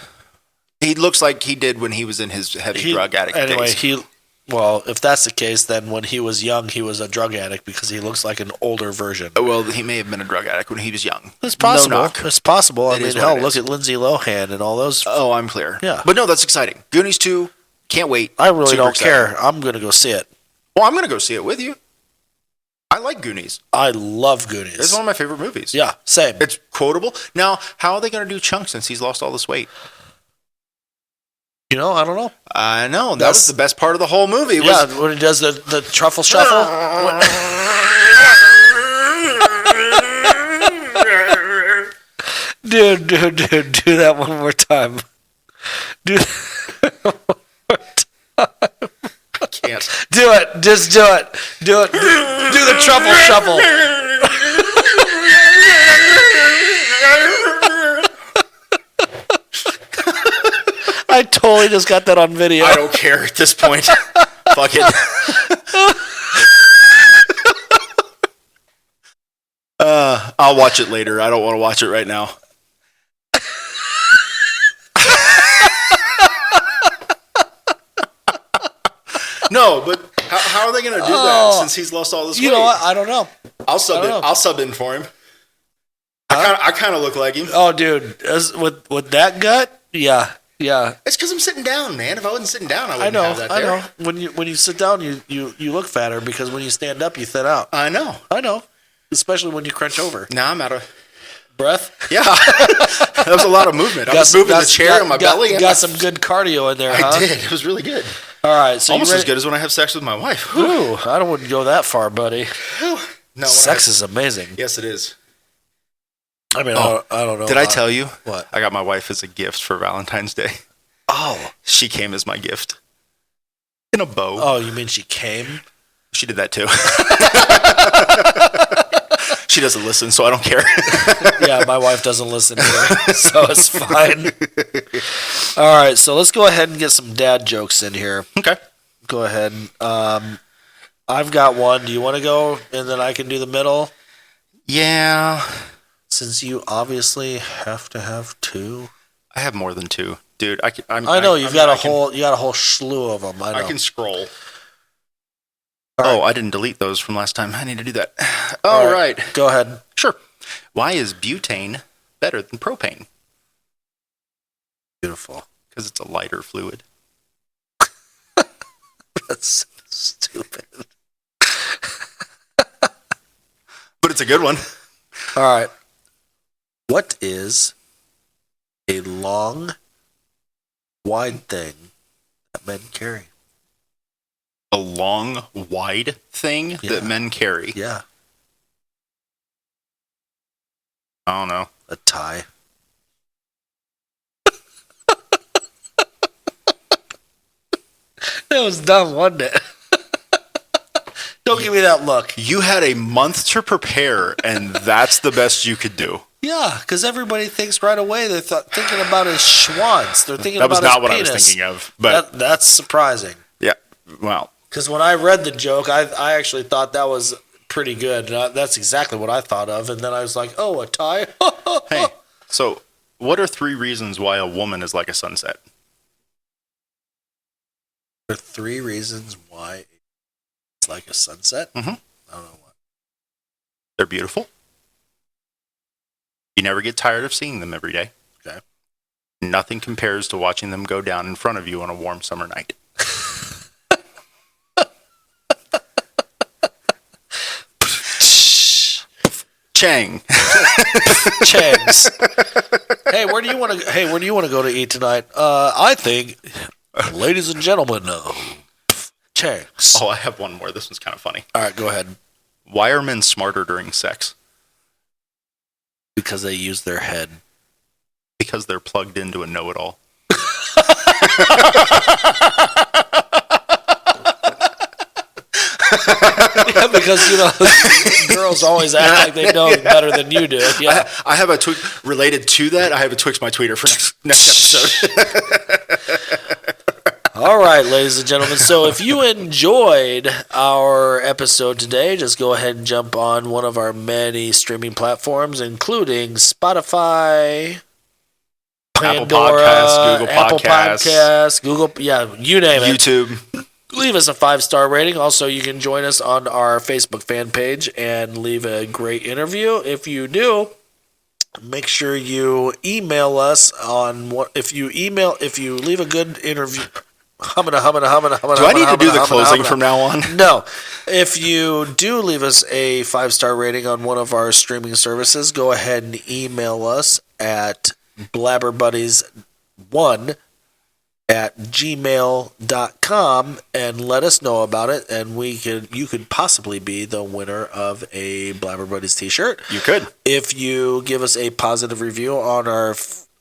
[SPEAKER 3] He looks like he did when he was in his heavy drug addict days.
[SPEAKER 2] Well, if that's the case, then when he was young, he was a drug addict because he looks like an older version.
[SPEAKER 3] Well, he may have been a drug addict when he was young.
[SPEAKER 2] It's possible.
[SPEAKER 3] No knock.
[SPEAKER 2] It's possible. I mean, hell, look
[SPEAKER 3] is.
[SPEAKER 2] at Lindsay Lohan and all those.
[SPEAKER 3] Oh, I'm clear.
[SPEAKER 2] Yeah.
[SPEAKER 3] But no, that's exciting. Goonies 2, can't wait.
[SPEAKER 2] I really
[SPEAKER 3] Super
[SPEAKER 2] don't
[SPEAKER 3] excited.
[SPEAKER 2] care. I'm going to go see it.
[SPEAKER 3] Well, I'm going to go see it with you. I like Goonies.
[SPEAKER 2] I love Goonies.
[SPEAKER 3] It's one of my favorite movies.
[SPEAKER 2] Yeah, same.
[SPEAKER 3] It's quotable. Now, how are they going to do Chunk since he's lost all this weight?
[SPEAKER 2] You know, I don't know.
[SPEAKER 3] I know. That was the best part of the whole movie.
[SPEAKER 2] Yeah, when he does the truffle shuffle. Dude, do that one more time. Do that one more time.
[SPEAKER 3] I can't.
[SPEAKER 2] Do it. Just do it. Do it. Do the truffle shuffle. I totally just got that on video.
[SPEAKER 3] I don't care at this point. Fuck it. I'll watch it later. I don't want to watch it right now. No, but how are they going to do that since he's lost all this weight?
[SPEAKER 2] You know what? I don't know.
[SPEAKER 3] I'll sub in for him. I kind of look like him.
[SPEAKER 2] Oh, dude, with that gut, yeah.
[SPEAKER 3] It's because I'm sitting down, man. If I wasn't sitting down, I wouldn't have that there.
[SPEAKER 2] I know. When you sit down, you look fatter because when you stand up, you thin out.
[SPEAKER 3] I know.
[SPEAKER 2] Especially when you crunch over.
[SPEAKER 3] Now I'm out of
[SPEAKER 2] breath.
[SPEAKER 3] Yeah, that was a lot of movement. I was moving the chair on my belly.
[SPEAKER 2] Got some good cardio in there, huh?
[SPEAKER 3] I did. It was really good.
[SPEAKER 2] All right, so
[SPEAKER 3] almost as good as when I have sex with my wife.
[SPEAKER 2] Ooh, I wouldn't go that far, buddy.
[SPEAKER 3] No,
[SPEAKER 2] sex is amazing.
[SPEAKER 3] Yes, it is.
[SPEAKER 2] I mean, I don't know.
[SPEAKER 3] Did I tell you
[SPEAKER 2] what
[SPEAKER 3] I got my wife as a gift for Valentine's Day?
[SPEAKER 2] Oh,
[SPEAKER 3] she came as my gift in a bow.
[SPEAKER 2] Oh, you mean she came?
[SPEAKER 3] She did that too. She doesn't listen, so I don't care.
[SPEAKER 2] Yeah, my wife doesn't listen either, so it's fine. All right, so let's go ahead and get some dad jokes in here.
[SPEAKER 3] Okay.
[SPEAKER 2] Go ahead. I've got one. Do you want to go, and then I can do the middle?
[SPEAKER 3] Yeah.
[SPEAKER 2] Since you obviously have to have two.
[SPEAKER 3] I have more than two, dude.
[SPEAKER 2] I know you've got a whole slew of them. I know.
[SPEAKER 3] I can scroll.
[SPEAKER 2] Right.
[SPEAKER 3] I didn't delete those from last time. I need to do that. All right.
[SPEAKER 2] Go ahead.
[SPEAKER 3] Sure. Why is butane better than propane?
[SPEAKER 2] Beautiful.
[SPEAKER 3] Because it's a lighter fluid.
[SPEAKER 2] That's stupid.
[SPEAKER 3] But it's a good one.
[SPEAKER 2] All right. What is a long, wide thing that men carry?
[SPEAKER 3] A long, wide thing that men carry?
[SPEAKER 2] Yeah.
[SPEAKER 3] I don't know.
[SPEAKER 2] A tie. That was dumb, wasn't it? Don't give me that look.
[SPEAKER 3] You had a month to prepare, and that's the best you could do.
[SPEAKER 2] Yeah, because everybody thinks right away they're thinking about his schwanz. They're thinking about his penis.
[SPEAKER 3] That was not what I was thinking of. But
[SPEAKER 2] that's surprising.
[SPEAKER 3] Yeah, well.
[SPEAKER 2] Because when I read the joke, I actually thought that was pretty good. That's exactly what I thought of. And then I was like, oh, a tie?
[SPEAKER 3] Hey, so what are 3 reasons why a woman is like a sunset?
[SPEAKER 2] There are 3 reasons why it's like a sunset?
[SPEAKER 3] Mm-hmm.
[SPEAKER 2] I don't know what.
[SPEAKER 3] They're beautiful. You never get tired of seeing them every day.
[SPEAKER 2] Okay.
[SPEAKER 3] Nothing compares to watching them go down in front of you on a warm summer night. Chang.
[SPEAKER 2] Changs. Hey, where do you want to go to eat tonight? I think, ladies and gentlemen, Changs.
[SPEAKER 3] Oh, I have one more. This one's kind of funny.
[SPEAKER 2] All right, go ahead.
[SPEAKER 3] Why are men smarter during sex?
[SPEAKER 2] Because they use their head.
[SPEAKER 3] Because they're plugged into a know-it-all.
[SPEAKER 2] Yeah, because girls always act like they know better than you do. Yeah,
[SPEAKER 3] I have a tweet related to that. I have a Twix my tweeter for next episode.
[SPEAKER 2] All right, ladies and gentlemen. So if you enjoyed our episode today, just go ahead and jump on one of our many streaming platforms, including Spotify, Pandora,
[SPEAKER 3] Apple Podcasts,
[SPEAKER 2] Google, you name it.
[SPEAKER 3] YouTube.
[SPEAKER 2] Leave us a 5-star rating. Also, you can join us on our Facebook fan page and leave a great interview. If you do, make sure you email us on what if you leave a good interview. Do
[SPEAKER 3] I need to do the closing from now on?
[SPEAKER 2] No. If you do leave us a 5-star rating on one of our streaming services, go ahead and email us at blabberbuddies1@gmail.com and let us know about it, and you could possibly be the winner of a Blabber Buddies t-shirt.
[SPEAKER 3] You could.
[SPEAKER 2] If you give us a positive review on our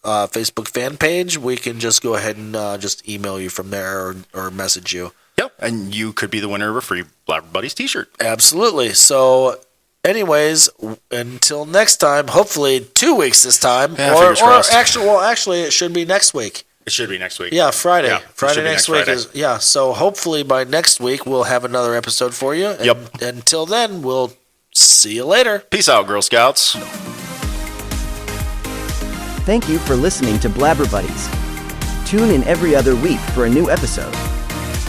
[SPEAKER 2] Facebook fan page, we can just go ahead and just email you from there or message you.
[SPEAKER 3] Yep, and you could be the winner of a free Blabber Buddies t-shirt.
[SPEAKER 2] Absolutely. So anyways, until next time, hopefully 2 weeks this time.
[SPEAKER 3] Yeah,
[SPEAKER 2] Actually, it should be next week.
[SPEAKER 3] It should be next week.
[SPEAKER 2] Yeah, Friday.
[SPEAKER 3] Yeah,
[SPEAKER 2] Friday next week
[SPEAKER 3] Friday.
[SPEAKER 2] so hopefully by next week we'll have another episode for you. And
[SPEAKER 3] Yep.
[SPEAKER 2] Until then, we'll see you later.
[SPEAKER 3] Peace out, Girl Scouts.
[SPEAKER 1] Thank you for listening to Blabber Buddies. Tune in every other week for a new episode.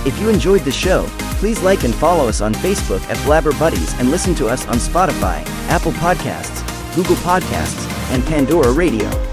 [SPEAKER 1] If you enjoyed the show, please like and follow us on Facebook at Blabber Buddies and listen to us on Spotify, Apple Podcasts, Google Podcasts, and Pandora Radio.